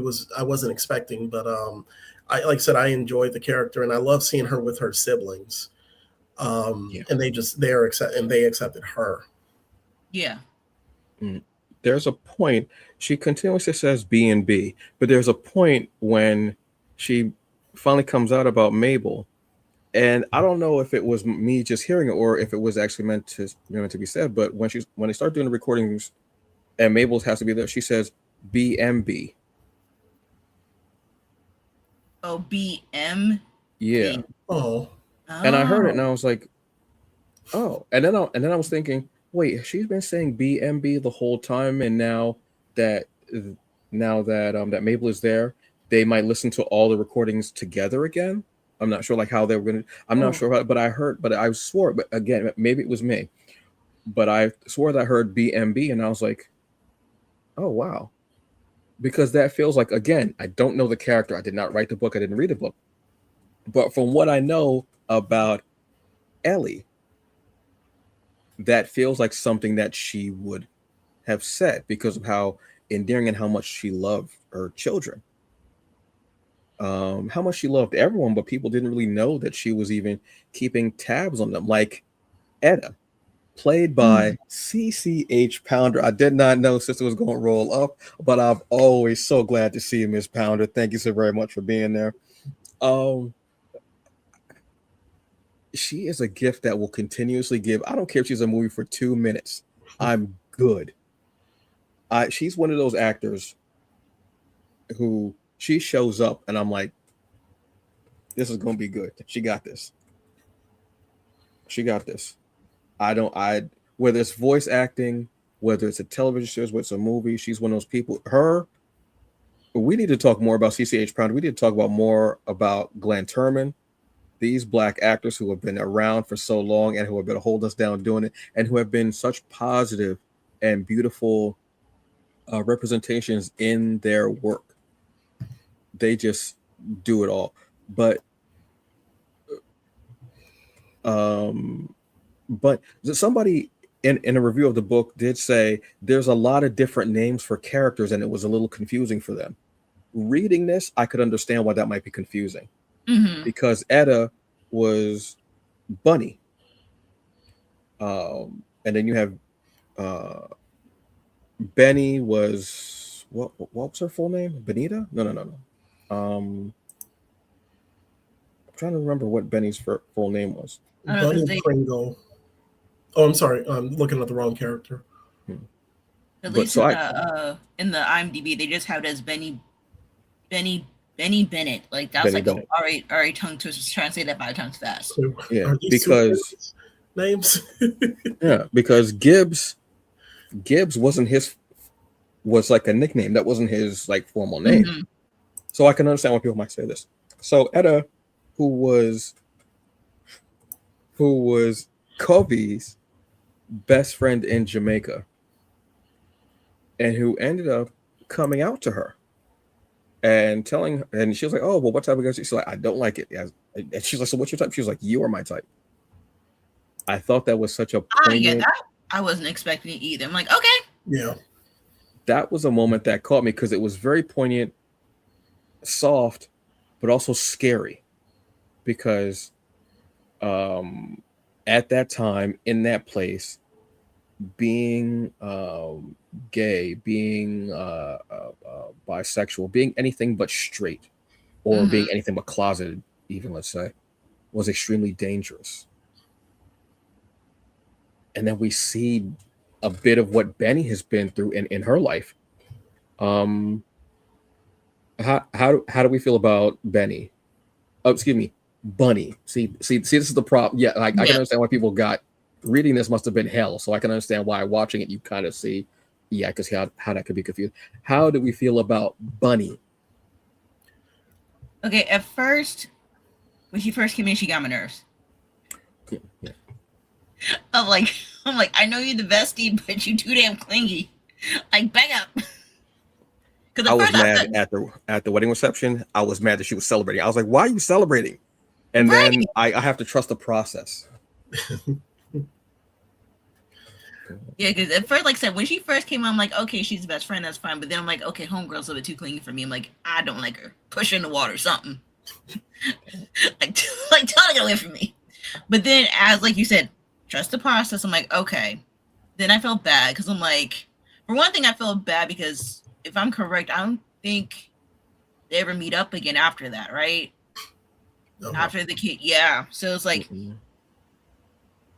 C: like I said, I enjoyed the character, and I love seeing her with her siblings. And they accepted her.
B: Yeah.
A: There's a point, she continuously says B&B, but there's a point when she finally comes out about Mabel, and I don't know if it was me just hearing it or if it was actually meant to be said, but when they start doing the recordings and Mabel has to be there, she says BMB.
B: Oh, BM.
A: Yeah.
C: Oh.
A: And I heard it and I was like, oh. And then I was thinking, wait, she's been saying BMB the whole time, and now that Mabel is there, they might listen to all the recordings together again. I'm not sure like how they were gonna. I'm not sure, but I swore. But again, maybe it was me, but I swore that I heard BMB, and I was like, oh wow, because that feels like, again, I don't know the character. I did not write the book. I didn't read the book, but from what I know about Ellie, that feels like something that she would have said because of how endearing and how much she loved her children. How much she loved everyone, but people didn't really know that she was even keeping tabs on them. Like Etta, played by CCH Pounder. I did not know Sister was going to roll up, but I'm always so glad to see you, Miss Pounder. Thank you so very much for being there. She is a gift that will continuously give. I don't care if she's a movie for 2 minutes. I'm good. She's one of those actors who she shows up and I'm like, this is going to be good. She got this. Whether it's voice acting, whether it's a television show, whether it's a movie, she's one of those people. We need to talk more about CCH Pounder. We need to talk more about Glenn Turman. These Black actors who have been around for so long and who have been holding us down doing it, and who have been such positive and beautiful representations in their work. They just do it all. But somebody in a review of the book did say there's a lot of different names for characters and it was a little confusing for them. Reading this, I could understand why that might be confusing. Because Etta was Bunny. And then you have Benny was what was her full name? Benita? No. I'm trying to remember what Benny's full name was.
C: Bunny Pringle. Oh, I'm sorry. I'm looking at the wrong character.
B: At least in the IMDb, they just have it as Benny Bennett. Like that was Benny like, Bennett. All right, tongue twisters trying to say that 5 times fast.
C: So,
A: yeah, because
C: names.
A: Yeah, because Gibbs was like a nickname. That wasn't his like formal name. So I can understand why people might say this. So Etta, who was Covey's best friend in Jamaica, and who ended up coming out to her and telling her, and she was like, "Oh, well, what type of guy?" She's like, "I don't like it." And she's like, "So what's your type?" She was like, "You are my type." I thought that was such a poignant.
B: I wasn't expecting it either. I'm like, okay.
C: Yeah.
A: That was a moment that caught me because it was very poignant, soft, but also scary. Because at that time, in that place, being gay, being bisexual, being anything but straight, or being anything but closeted, even, let's say, was extremely dangerous. And then we see a bit of what Benny has been through in her life. How do we feel about Benny? Oh, excuse me, Bunny. See, this is the problem. Yeah, I can understand why people got reading this must have been hell. So I can understand why watching it you kind of see, yeah, because how that could be confused. How do we feel about Bunny?
B: Okay, at first, when she first came in, she got my nerves.
A: Yeah.
B: I'm like, I know you're the bestie, but you too damn clingy. Like, back up.
A: I was mad at the wedding reception. I was mad that she was celebrating. I was like, why are you celebrating? And then I have to trust the process.
B: Yeah, because at first, like I said, when she first came on, I'm like, okay, she's the best friend, that's fine. But then I'm like, okay, homegirl's a bit too clingy for me. I'm like, I don't like her. Push her in the water, something. like tell her to get away from me. But then, as like you said, trust the process. I'm like, okay. Then I felt bad because I'm like, for one thing, I felt bad because if I'm correct, I don't think they ever meet up again after that, right? After the kid, yeah. So it's like,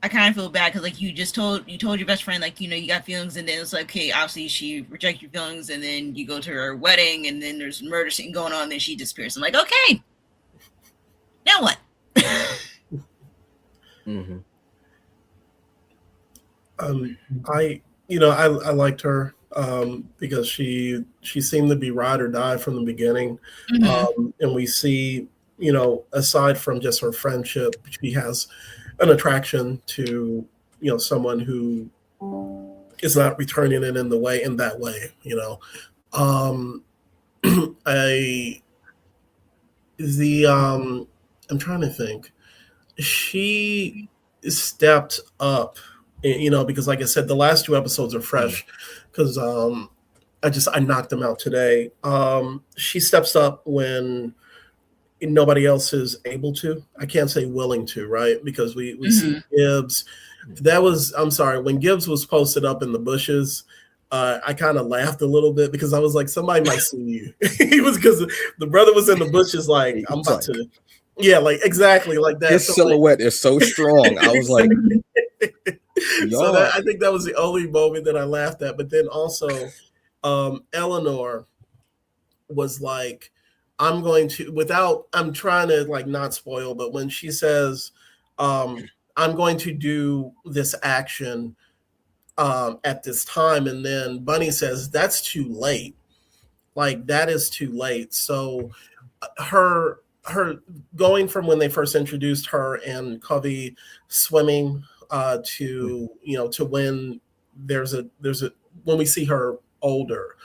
B: I kind of feel bad because like you told your best friend, like, you know, you got feelings, and then it's like, okay, obviously she rejects your feelings, and then you go to her wedding, and then there's a murder scene going on, and then she disappears. I'm like, okay, now what?
C: I liked her because she seemed to be ride or die from the beginning. And we see, you know, aside from just her friendship, she has an attraction to, you know, someone who is not returning it in that way, you know. I'm trying to think. She stepped up, you know, because like I said, the last 2 episodes are fresh because I knocked them out today. She steps up when nobody else is able to. I can't say willing to, right? Because we see Gibbs. I'm sorry, when Gibbs was posted up in the bushes, I kind of laughed a little bit because I was like, somebody might see you. He was, because the brother was in the bushes like, I'm about to. Yeah, like exactly like that.
A: His silhouette is so strong. I was like,
C: so I think that was the only moment that I laughed at. But then also, Eleanor was like, I'm trying to like not spoil, but when she says, I'm going to do this action at this time, and then Bunny says, that's too late. Like, that is too late. So her going from when they first introduced her and Covey swimming to, you know, to when there's a when we see her older,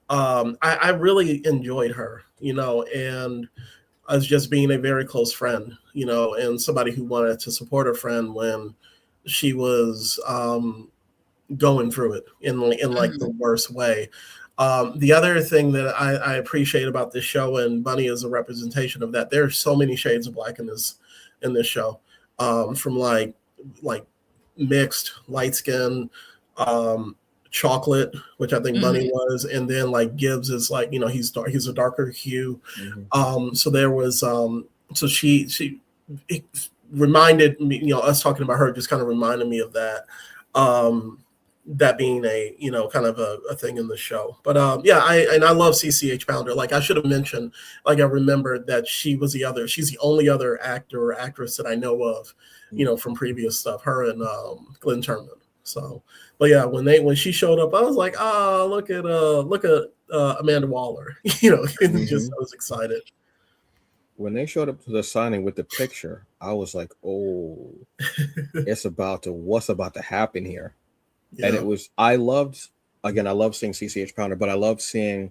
C: I really enjoyed her, and as just being a very close friend, and somebody who wanted to support her friend when she was going through it in like the worst way. The other thing that I appreciate about this show, and Bunny is a representation of that. There's so many shades of black in this show, from like mixed light skin, chocolate, which I think Bunny was, and then like Gibbs is like, he's a darker hue. So there was so she it reminded me, us talking about her just kind of reminded me of that. That being a kind of a thing in the show. But yeah, I love CCH Pounder. Like, I should have mentioned, like, I remembered that she's the only other actor or actress that I know of, from previous stuff, her and Glenn Turman. So, but yeah, when she showed up, I was like, look at Amanda Waller. And just, I was excited.
A: When they showed up to the signing with the picture, I was like, oh, what's about to happen here? Yeah. And I loved seeing CCH Pounder, but I loved seeing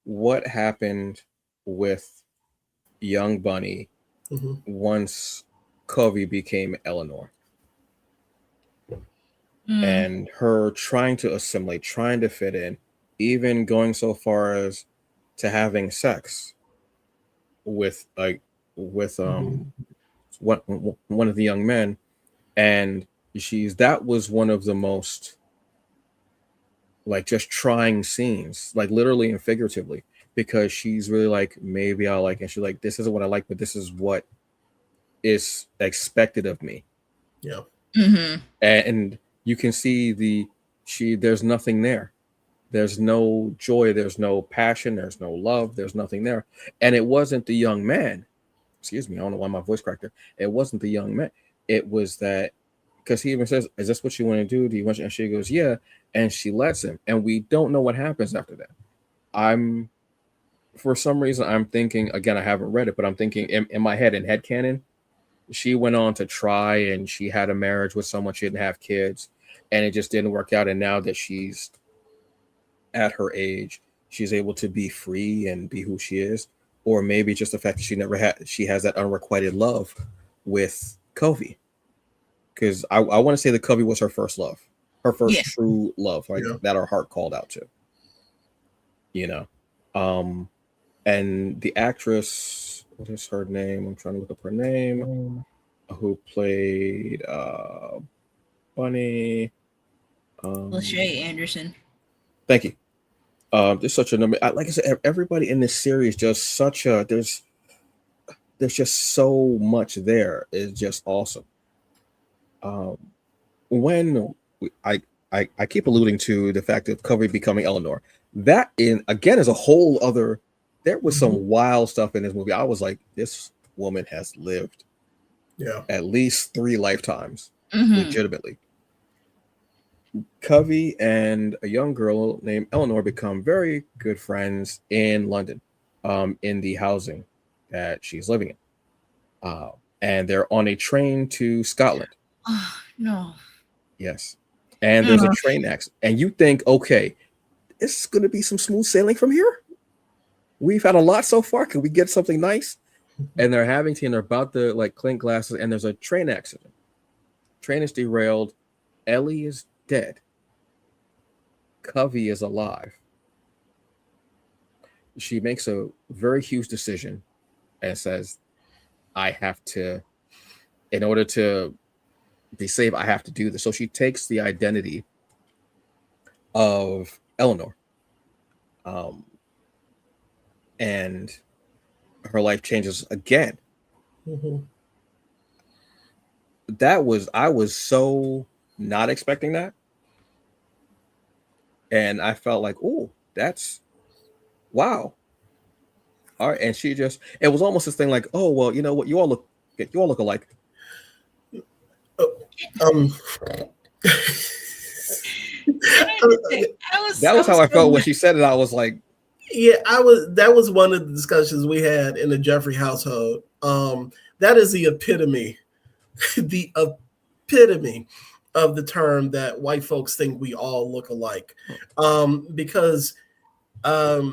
A: what happened with young Bunny once Covey became Eleanor. And her trying to assimilate, trying to fit in, even going so far as to having sex with one of the young men. And that was one of the most, like, just trying scenes, like, literally and figuratively, because she's really like, maybe I'll like, and she's like, this isn't what I like, but this is what is expected of me.
C: Yeah.
A: And you can see there's nothing there. There's no joy, there's no passion, there's no love, there's nothing there. And it wasn't the young man. Excuse me, I don't know why my voice cracked there. It wasn't the young man. It was that, because he even says, is this what you want to do? Do you want to? And she goes, yeah. And she lets him. And we don't know what happens after that. For some reason, I'm thinking, again, I haven't read it, but I'm thinking in my head, in headcanon, she went on to try and she had a marriage with someone, she didn't have kids, and it just didn't work out. And now that she's at her age, she's able to be free and be who she is. Or maybe just the fact that she has that unrequited love with Covey. Because I want to say that Covey was her first love, her first true love, like that her heart called out to. And the actress, what is her name? I'm trying to look up her name. Who played Bunny?
B: Lachey Anderson.
A: Thank you. There's such a number. Like I said, everybody in this series just there's just so much there. It's just awesome. When I keep alluding to the fact of Covey becoming Eleanor, that is a whole other. There was some wild stuff in this movie. I was like, this woman has lived at least 3 lifetimes, legitimately. Covey and a young girl named Eleanor become very good friends in London, in the housing that she's living in. And they're on a train to Scotland.
B: Oh, no.
A: Yes. And there's a train accident. And you think, okay, it's going to be some smooth sailing from here. We've had a lot so far. Can we get something nice? And they're having tea and they're about to like clink glasses. And there's a train accident. Train is derailed. Ellie is dead. Covey is alive. She makes a very huge decision and says, I have to, in order to be safe, I have to do this. So she takes the identity of Eleanor. And her life changes again. I was so not expecting that. And I felt like, oh, that's wow. All right. And it was almost this thing like, oh, well, you know what? You all look alike. That was how I felt when she said it. I was like,
C: yeah, that was one of the discussions we had in the Jeffrey household. That is the epitome of the term that white folks think we all look alike, because I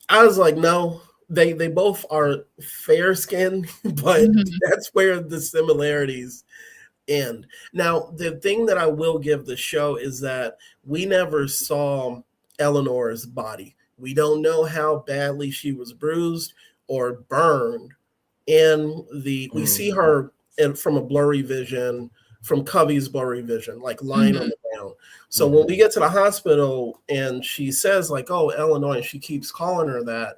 C: was like, no, they both are fair skinned, but
B: Mhm.
C: that's where the similarities end. Now, the thing that I will give the show is that we never saw Eleanor's body. We don't know how badly she was bruised or burned. And we see her from a blurry vision, from Covey's blurry vision, like lying on
B: Mhm.
C: the ground. So when we get to the hospital and she says like, "Oh, Eleanor," and she keeps calling her that,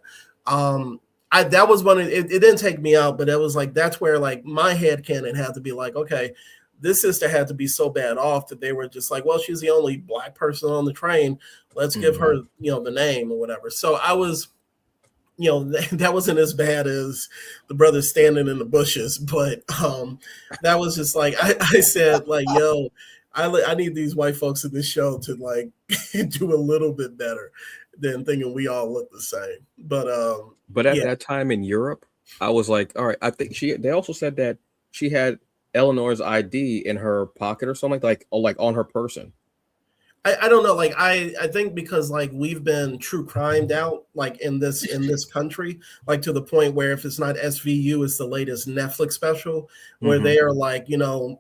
C: that was one of it. It didn't take me out, but it was like that's where like my head canon had to be like, okay, this sister had to be so bad off that they were just like, well, she's the only black person on the train. Let's give her, the name or whatever. So I was, that wasn't as bad as the brothers standing in the bushes, but that was just like I said, like, yo, I need these white folks in this show to like do a little bit better than thinking we all look the same. But
A: at that time in Europe, I was like, all right, I think they also said that she had Eleanor's ID in her pocket or something like on her person.
C: I don't know, like I think because like we've been true crimed out like in this country, like to the point where if it's not SVU, it's the latest Netflix special where they are like,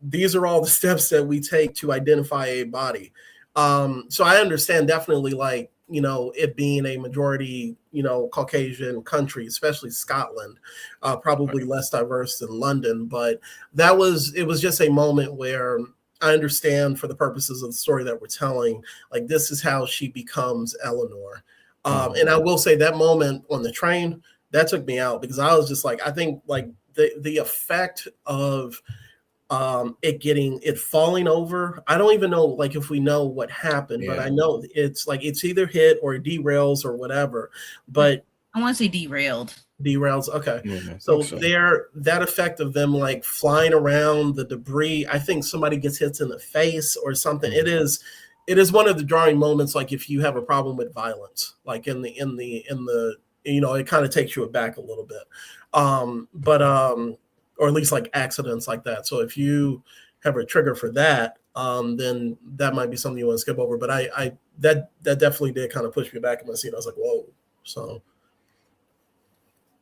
C: these are all the steps that we take to identify a body. So I understand definitely like, it being a majority, Caucasian country, especially Scotland, probably less diverse than London, but it was just a moment where I understand for the purposes of the story that we're telling, like this is how she becomes Eleanor. And I will say that moment on the train, that took me out because I was just like, I think like the effect of it falling over. I don't even know like if we know what happened, but I know it's like it's either hit or derails or whatever. But
B: I want to say derailed.
C: Derails. Okay.
A: So
C: That effect of them like flying around the debris, I think somebody gets hit in the face or something. It is one of the drawing moments, like if you have a problem with violence, like in the it kind of takes you aback a little bit. Or at least like accidents like that. So if you have a trigger for that, then that might be something you want to skip over. But that definitely did kind of push me back in my seat. I was like, whoa. So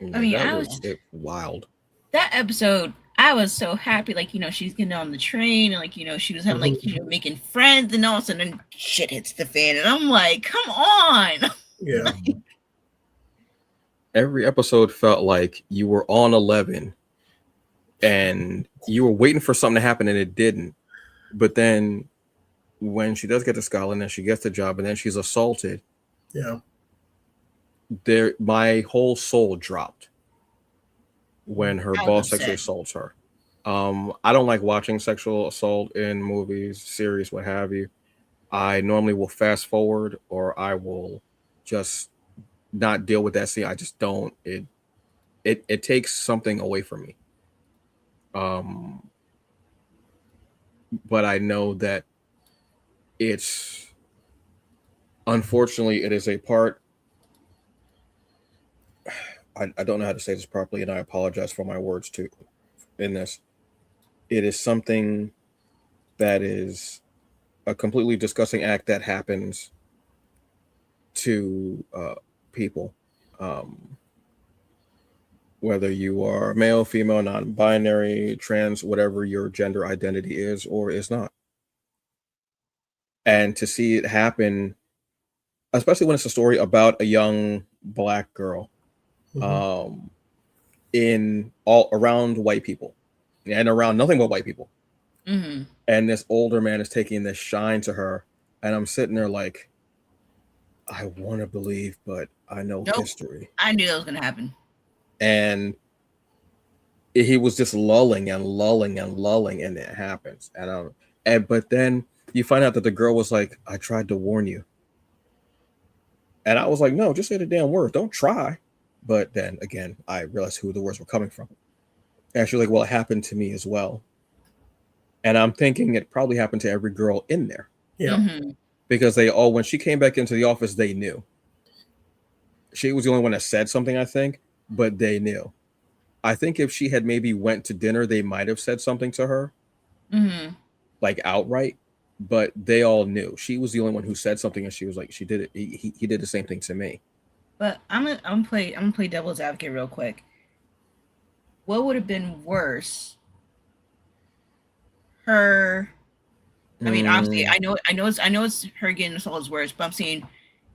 B: I mean,
A: that was wild.
B: That episode, I was so happy. Like, she's getting on the train and like, she was having like, making friends, and all of a sudden shit hits the fan. And I'm like, come on.
C: Yeah.
A: Every episode felt like you were on 11 and you were waiting for something to happen and it didn't. But then when she does get to Scotland and she gets the job and then she's assaulted.
C: Yeah.
A: My whole soul dropped when her boss sexually assaults her. I don't like watching sexual assault in movies, series, what have you. I normally will fast forward or I will just not deal with that scene. I just don't. It takes something away from me. But I know that unfortunately it is a part. I don't know how to say this properly, and I apologize for my words too in this. It is something that is a completely disgusting act that happens to people. Whether you are male, female, non-binary, trans, whatever your gender identity is or is not. And to see it happen, especially when it's a story about a young Black girl, in all around white people and around nothing but white people. And this older man is taking this shine to her. And I'm sitting there like, I want to believe, but I know history.
B: I knew that was going to happen.
A: And he was just lulling and lulling and lulling, and it happens. But then you find out that the girl was like, I tried to warn you. And I was like, no, just say the damn words. Don't try. But then again, I realized who the words were coming from. And she's like, well, it happened to me as well. And I'm thinking it probably happened to every girl in there.
C: Yeah.
A: Because when she came back into the office, they knew. She was the only one that said something, I think, but they knew. I think if she had maybe went to dinner, they might have said something to her. Like outright. but they all knew. She was the only one who said something, and she was like, she did it. He did the same thing to me.
B: But I'm gonna play devil's advocate real quick. What would have been worse? Her. I mean, obviously, I know it's her getting assaulted is worse, but I'm saying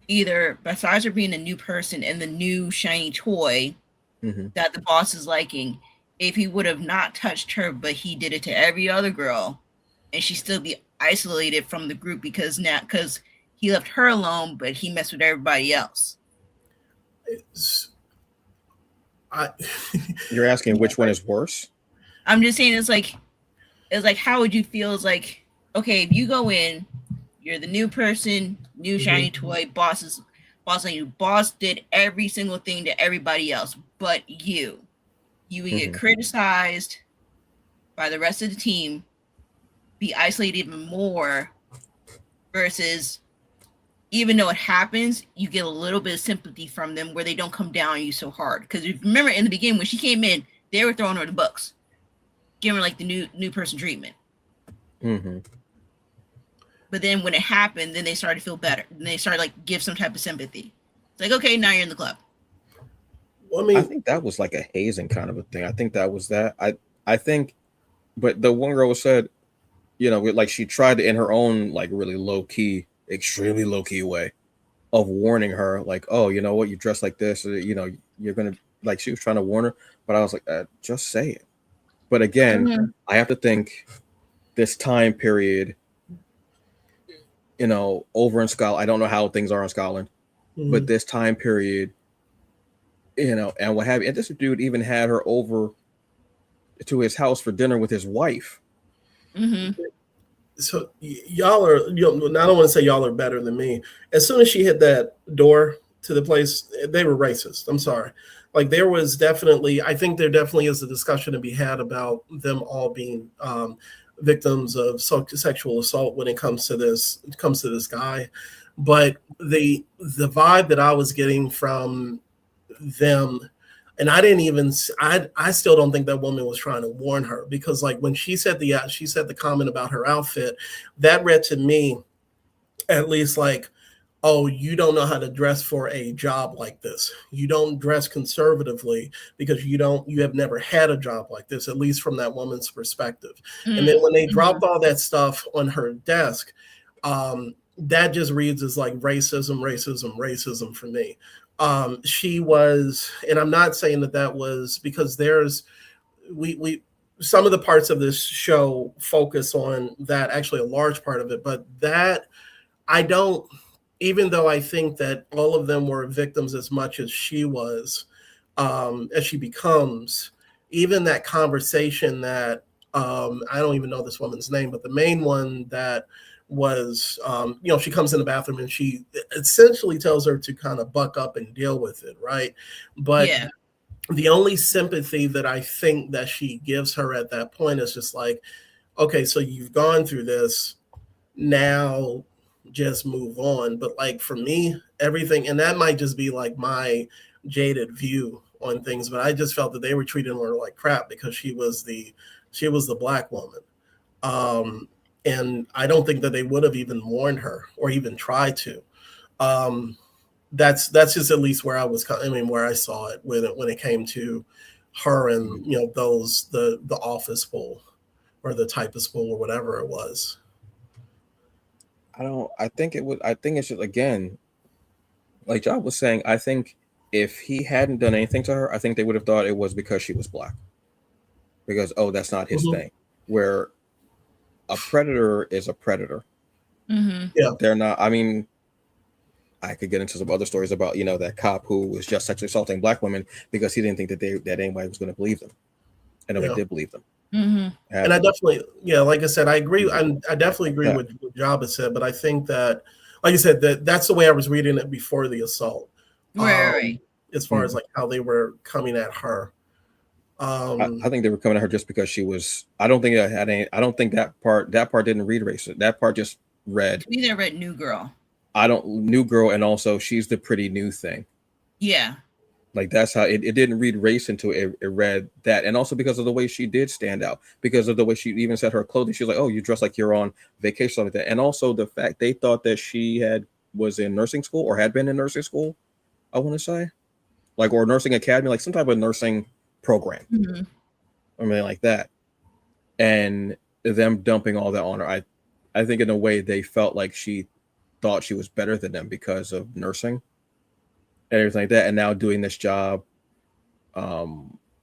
B: either besides her being a new person and the new shiny toy that the boss is liking, if he would have not touched her, but he did it to every other girl, and she still be isolated from the group because he left her alone, but he messed with everybody else.
A: You're asking which one is worse?
B: I'm just saying it's like how would you feel? It's like, okay, if you go in, you're the new person, new shiny toy, boss on you. Boss did every single thing to everybody else, but you would get criticized by the rest of the team, be isolated even more, versus even though it happens, you get a little bit of sympathy from them where they don't come down on you so hard. Because you remember in the beginning when she came in, they were throwing her the books, giving her like the new person treatment. But then when it happened, then they started to feel better. And they started like give some type of sympathy. It's like, okay, now you're in the club.
C: Well, I mean,
A: I think that was like a hazing kind of a thing. I think that was that. I think, but the one girl said, you know, like she tried to, in her own like really low key, extremely low key way of warning her, like, oh, you know what, you dress like this, or, you know, you're gonna, like, she was trying to warn her, but I was like, just say it. But again, I have to think this time period, you know, over in Scotland. I don't know how things are in Scotland, but this time period, you know, and what have you. And this dude even had her over to his house for dinner with his wife.
C: So y'all are, I don't want to say y'all are better than me. As soon as she hit that door to the place, they were racist. I'm sorry. Like there was definitely, I think there definitely is a discussion to be had about them all being victims of sexual assault when it comes to this guy. But the vibe that I was getting from them, and I still don't think that woman was trying to warn her, because like when she said the comment about her outfit, that read to me at least like, oh, you don't know how to dress for a job like this. You don't dress conservatively because you have never had a job like this, at least from that woman's perspective. And then when they dropped all that stuff on her desk, that just reads as like racism for me. She was, and I'm not saying that was because we some of the parts of this show focus on that, actually a large part of it, but that I don't, even though I think that all of them were victims as much as she was, as she becomes, even that conversation that, I don't even know this woman's name, but the main one that was, she comes in the bathroom and she essentially tells her to kind of buck up and deal with it, right? But the only sympathy that I think that she gives her at that point is just like, okay, so you've gone through this, now just move on. But like for me, everything, and that might just be like my jaded view on things, but I just felt that they were treating her like crap because she was the black woman. And I don't think that they would have even warned her or even tried to. That's just at least where I was, where I saw it when it came to her and, those, the office bull or the typist bull or whatever it was.
A: I think it's just, again, like Job was saying, I think if he hadn't done anything to her, I think they would have thought it was because she was black. Because, oh, that's not his thing. Where a predator is a predator.
C: Yeah.
A: They're not, I could get into some other stories about, that cop who was just sexually assaulting black women because he didn't think that anybody was going to believe them. And nobody did believe them.
C: And I definitely, like I said, I agree. I definitely agree with what Jabba said, but I think that, like I said, that's the way I was reading it before the assault.
B: Right.
C: As far as like how they were coming at her.
A: I think they were coming at her just because she was. I don't think it had any. I don't think that part didn't read racist. That part just read.
B: To me, they read new girl.
A: New girl, and also she's the pretty new thing.
B: Yeah.
A: Like that's how it didn't read race into it. It read that, and also because of the way she did stand out, because of the way she even said her clothing. She was like, "Oh, you dress like you're on vacation," something like that. And also the fact they thought that she was in nursing school or had been in nursing school. I want to say, like, or nursing academy, like some type of nursing program.
B: Mhm.
A: I mean, like that, and them dumping all that on her. I think in a way they felt like she thought she was better than them because of nursing and everything like that, and now doing this job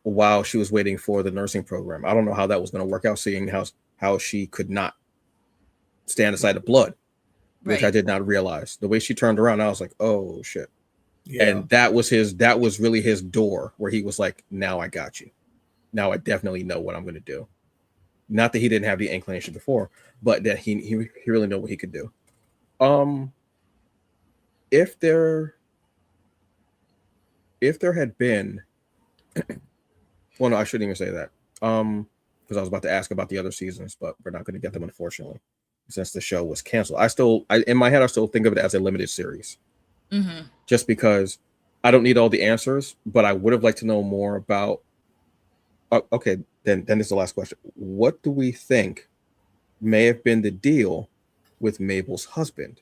A: while she was waiting for the nursing program. I don't know how that was going to work out, seeing how she could not stand aside of blood, which I
B: Right.
A: did not realize. The way she turned around, I was like, oh shit.
C: Yeah.
A: And that was really his door where he was like, now I got you. Now I definitely know what I'm going to do. Not that he didn't have the inclination before, but that he really knew what he could do. If there had been, well, no, I shouldn't even say that. Because I was about to ask about the other seasons, but we're not going to get them, unfortunately, since the show was canceled. In my head, I still think of it as a limited series, just because I don't need all the answers, but I would have liked to know more about. Okay, then this is the last question. What do we think may have been the deal with Mabel's husband?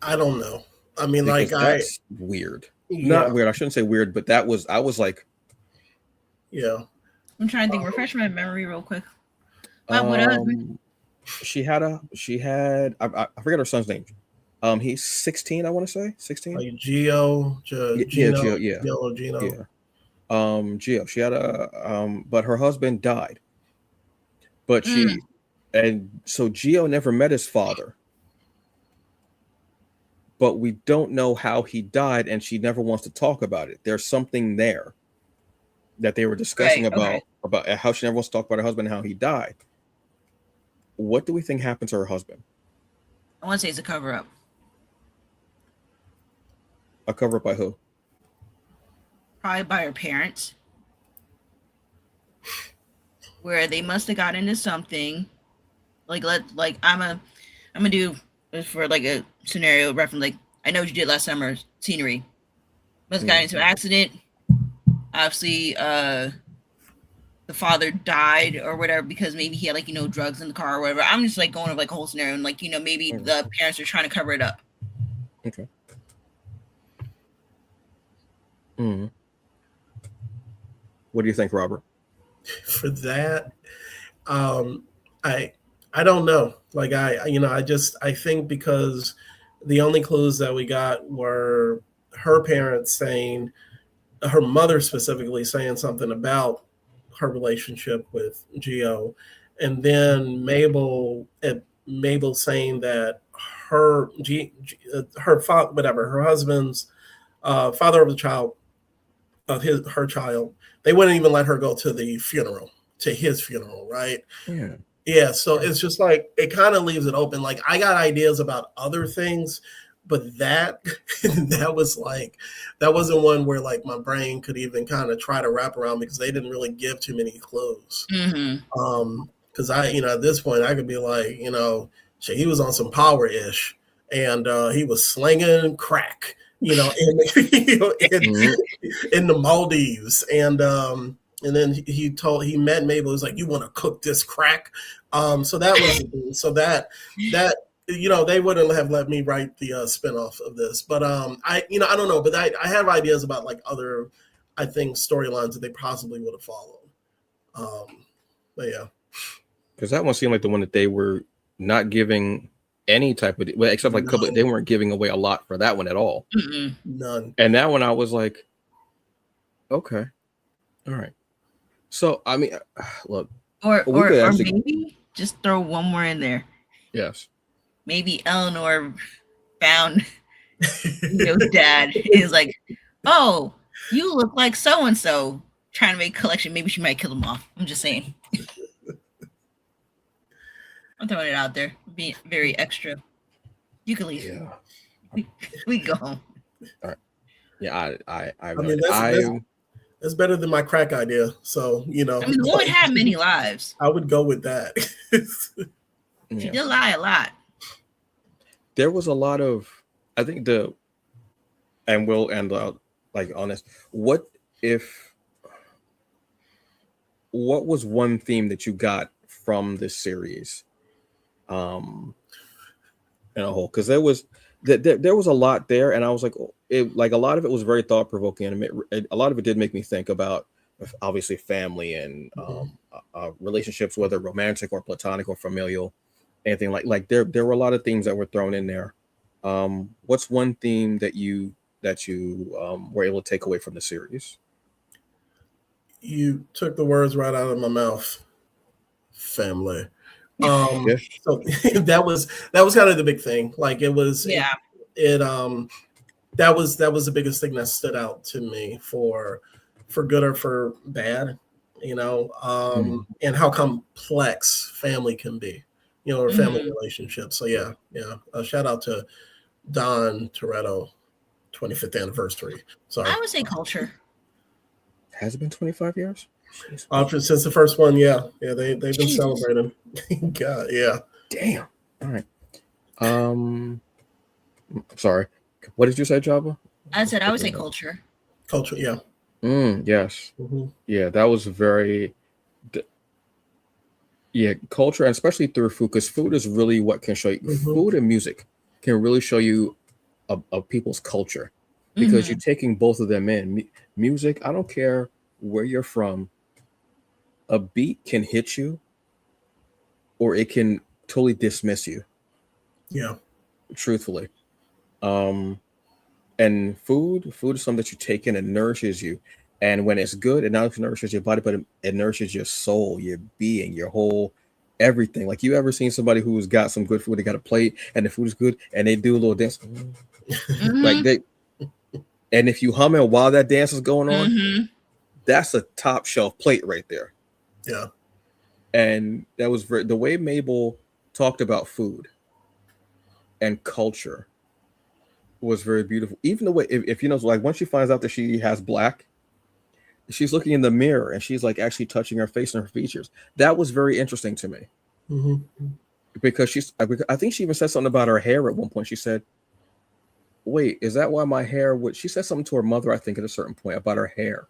C: I don't know. I mean,
A: Because
C: like
A: that's weird.
C: yeah,
A: Not weird. I shouldn't say weird, but I was like,
C: yeah.
B: I'm trying to think. Refresh my memory real quick. What husband?
A: she had I forget her son's name. He's 16, I want to say 16.
C: Like Gio,
A: Yeah,
C: Gino,
A: Gio, yeah.
C: Gino.
A: Yeah. Gio. She had but her husband died. But so Gio never met his father. But we don't know how he died, and she never wants to talk about it. There's something there that they were discussing
B: Right,
A: about how she never wants to talk about her husband and how he died. What do we think happened to her husband?
B: I want to say it's a cover up.
A: A cover up by who?
B: Probably by her parents, where they must have got into something. I'm gonna do for like a scenario reference. Like, I know what you did last summer, scenery. Must have got into an accident. Obviously, the father died or whatever because maybe he had drugs in the car or whatever. I'm just like going over like a whole scenario and maybe the parents are trying to cover it up.
A: Okay. What do you think, Robert?
C: For that, I don't know. Like I think because the only clues that we got were her parents saying, her mother specifically saying something about her relationship with Gio, and then Mabel saying that her father, whatever, her husband's father of the child of her child, they wouldn't even let her go to his funeral, right? Yeah, so it's just like it kind of leaves it open. Like, I got ideas about other things, but that that wasn't one where like my brain could even kind of try to wrap around, because they didn't really give too many clues. Because at this point I could be like, shit, he was on some power ish, and he was slinging crack, in the Maldives, and then he met Mabel. He was like, "You want to cook this crack?" So that was they wouldn't have let me write the spinoff of this. But I don't know. But I have ideas about like other, I think, storylines that they possibly would have followed. But yeah,
A: because that one seemed like the one that they were not giving any type of, well, except like they weren't giving away a lot for that one at all.
C: None.
A: And that one I was like, okay, all right. So I mean, look,
B: or maybe just throw one more in there.
A: Yes.
B: Maybe Eleanor found dad. Is like, oh, you look like so and so, trying to make a collection. Maybe she might kill him off. I'm just saying. I'm throwing it out there. Being very extra. You can leave.
A: Yeah.
B: We go home.
A: All right. Yeah, I
C: mean, that's better than my crack idea. So,
B: I mean, the woman had many lives.
C: I would go with that.
B: She did lie a lot.
A: there was a lot of, I think and we'll end out like on this. If what was one theme that you got from this series, in a whole? Because there was a lot there, and I was like, like a lot of it was very thought provoking, and a lot of it did make me think about obviously family and relationships, whether romantic or platonic or familial, anything like there were a lot of themes that were thrown in there. What's one theme that you were able to take away from the series?
C: You took the words right out of my mouth. Family.
A: Yeah.
C: So that was kind of the big thing. Like it was,
B: Yeah.
C: That was the biggest thing that stood out to me for good or for bad, and how complex family can be, or family relationships. So yeah. A shout out to Don Toretto, 25th anniversary. Sorry.
B: I would say culture.
A: Has it been 25 years?
C: Since the first one, yeah, they've been
B: Jesus.
C: celebrating. God, yeah.
A: Damn. All right. Sorry. What did you say, Jabba?
B: I said I would say culture.
C: Culture, yeah.
A: Yes.
C: Mm-hmm.
A: Yeah, that was very. Culture, and especially through food, because food is really what can show you.
C: Mm-hmm.
A: Food and music can really show you a people's culture, because you're taking both of them in. Music, I don't care where you're from, a beat can hit you, or it can totally dismiss you.
C: Yeah.
A: Truthfully. And food is something that you take in and nourishes you. And when it's good, it not only nourishes your body, but it nourishes your soul, your being, your whole everything. Like, you ever seen somebody who's got some good food, they got a plate and the food is good and they do a little dance. Like and if you hum it while that dance is going on, that's a top shelf plate right there.
C: Yeah.
A: And that was the way Mabel talked about food and culture was very beautiful. Even the way, if you know, like once she finds out that she has black, she's looking in the mirror and she's like actually touching her face and her features. That was very interesting to me, because I think she even said something about her hair at one point. She said, "Wait, is that why my hair would?" She said something to her mother, I think, at a certain point about her hair.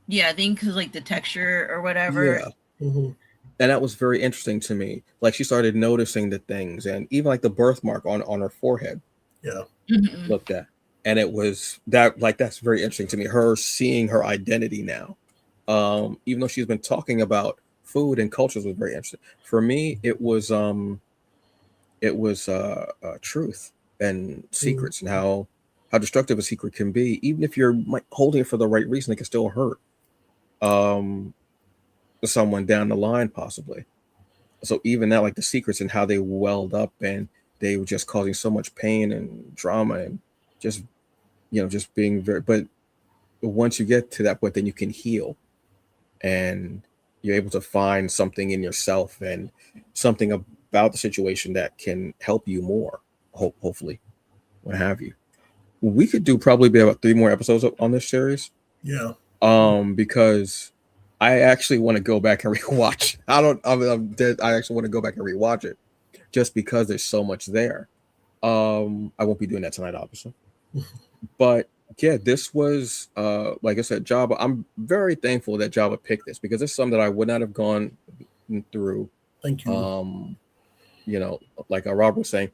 B: Yeah, I think because like the texture or whatever.
A: Yeah. And that was very interesting to me. Like, she started noticing the things, and even like the birthmark on her forehead.
C: Yeah.
A: Looked at, and it was that's very interesting to me, her seeing her identity now, even though she's been talking about food and cultures, was very interesting for me. It was truth and secrets, and how destructive a secret can be. Even if you're holding it for the right reason, it can still hurt someone down the line, possibly. So even that, like the secrets and how they welled up, and they were just causing so much pain and drama, and just being very. But once you get to that point, then you can heal, and you're able to find something in yourself and something about the situation that can help you more. Hopefully, what have you. We could do probably be about 3 more episodes on this series.
C: Yeah.
A: Because I actually want to go back and rewatch. I actually want to go back and rewatch it, just because there's so much there. I won't be doing that tonight, obviously. But yeah, this was like I said, Jabba. I'm very thankful that Jabba picked this, because it's something that I would not have gone through.
C: Thank you.
A: Like Rob was saying,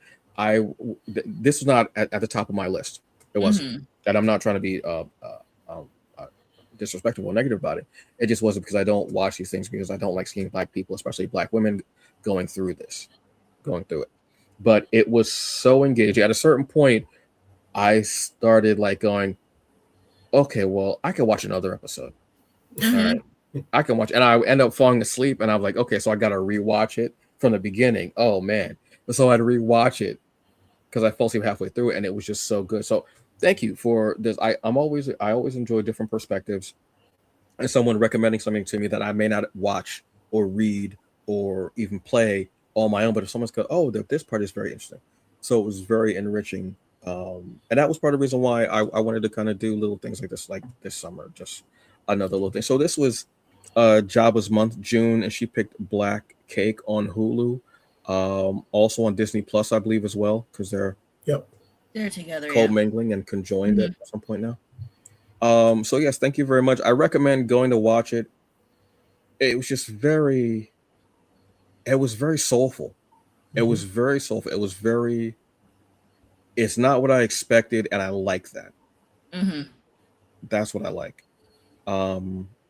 A: this was not at the top of my list. It wasn't. And I'm not trying to be disrespectful or negative about it. It just wasn't, because I don't watch these things, because I don't like seeing Black people, especially Black women, going through it. But it was so engaging. At a certain point, I started like going, okay, well, I can watch another episode. All right, I can watch, and I end up falling asleep, and I'm like, okay, so I got to rewatch it from the beginning. Oh man, so I'd rewatch it because I fell asleep halfway through it, and it was just so good. So thank you for this. I always enjoy different perspectives, and someone recommending something to me that I may not watch or read or even play on my own. But if someone's go, oh, this part is very interesting. So it was very enriching. And that was part of the reason why I wanted to kind of do little things like this summer, just another little thing. So this was Jabba's month, June, and she picked Black Cake on Hulu. Also on Disney Plus, I believe, as well, because they're
C: Yep.
B: They're together.
A: co-mingling and conjoined
B: Mhm.
A: at some point now. So yes, thank you very much. I recommend going to watch it. It was just very, it was very soulful. It was very soulful. It was very, it's not what I expected, and I like that.
B: Hmm.
A: That's what I like.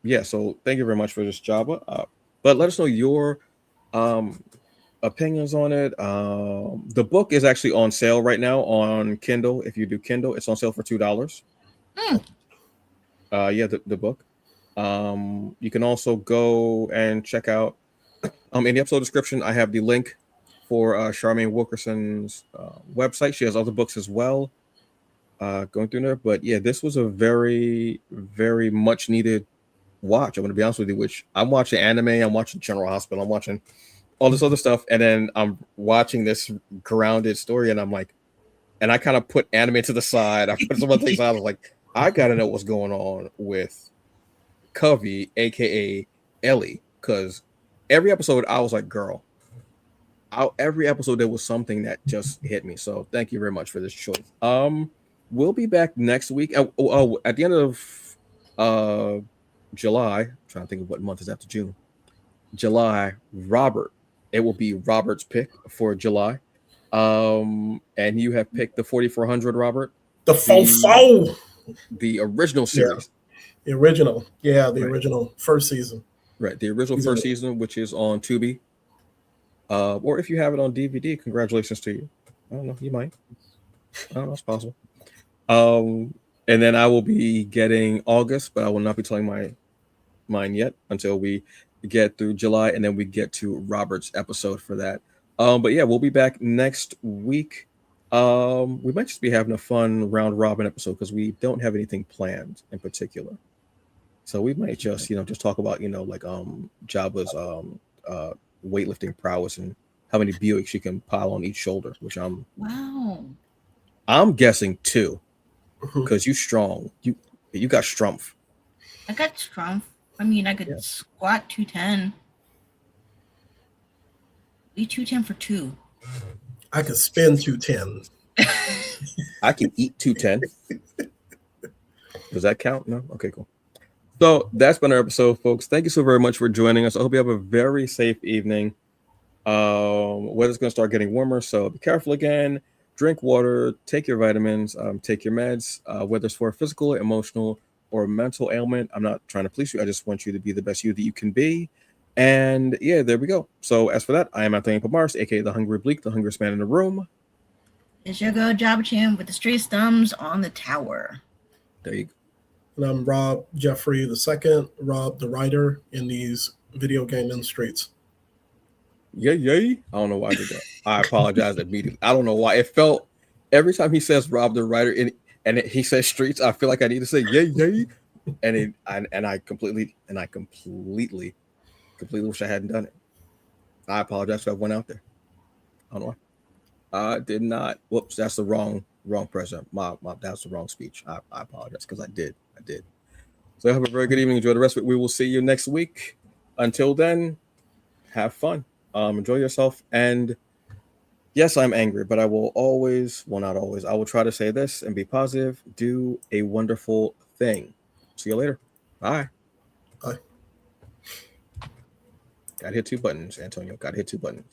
A: Yeah, so thank you very much for this, Jabba. But let us know your um opinions on it. The book is actually on sale right now on Kindle. If you do Kindle, it's on sale for $2.
B: Mm.
A: Yeah, the book. You can also go and check out in the episode description. I have the link for Charmaine Wilkerson's website. She has other books as well going through there. But yeah, this was a very, very much needed watch. I'm going to be honest with you, which I'm watching anime, I'm watching General Hospital, I'm watching all this other stuff, and then I'm watching this grounded story, and I'm like, and I kind of put anime to the side. I put some other things out. I was like, I got to know what's going on with Covey, aka Ellie, because every episode I was like, girl. Every episode there was something that just hit me. So thank you very much for this choice. We'll be back next week. At the end of July. I'm trying to think of what month is after June. July. Robert. It will be Robert's pick for July. And you have picked the 4400, Robert.
C: The Fofo.
A: The original series.
C: The original. Yeah, the
A: Right.
C: original first season.
A: Right. The original first season, which is on Tubi. Or if you have it on DVD, congratulations to you. I don't know. You might. I don't know. It's possible. And then I will be getting August, but I will not be telling mine yet until we get through July, and then we get to Robert's episode for that. But yeah, we'll be back next week. We might just be having a fun round robin episode because we don't have anything planned in particular. So we might just, just talk about, like Jabba's weightlifting prowess and how many Buicks she can pile on each shoulder, which I'm guessing 2. Because you strong. You got strumph.
B: I got strumph. I mean, I could squat 210. Be 210 for 2.
C: I could spin 210.
A: I can eat 210. Does that count? No? Okay, cool. So that's been our episode, folks. Thank you so very much for joining us. I hope you have a very safe evening. Weather's going to start getting warmer, so be careful again. Drink water, take your vitamins, take your meds, whether it's for a physical, emotional, or mental ailment. I'm not trying to please you. I just want you to be the best you that you can be. And yeah, there we go. So as for that, I am Anthony Pamars, aka the Hungry Bleak, the hungriest man in the room.
B: It's your girl Jabba Chan with the straight thumbs on the tower.
A: There you go.
C: And I'm Rob Jeffrey II, Rob the writer in these video game industries.
A: Yay. I don't know why I did that. I apologize immediately. I don't know why. It felt every time he says Rob the writer and he says streets, I feel like I need to say yay. And I completely wish I hadn't done it. I apologize if I went out there. I don't know why. I did not. Whoops, that's the wrong president. That's the wrong speech. I apologize because I did. So have a very good evening. Enjoy the rest of it. We will see you next week. Until then, have fun. Enjoy yourself. And yes, I'm angry, but I will always, well, not always, I will try to say this and be positive. Do a wonderful thing. See you later. Bye.
C: Bye.
A: Got to hit 2 buttons, Antonio. Got to hit 2 buttons.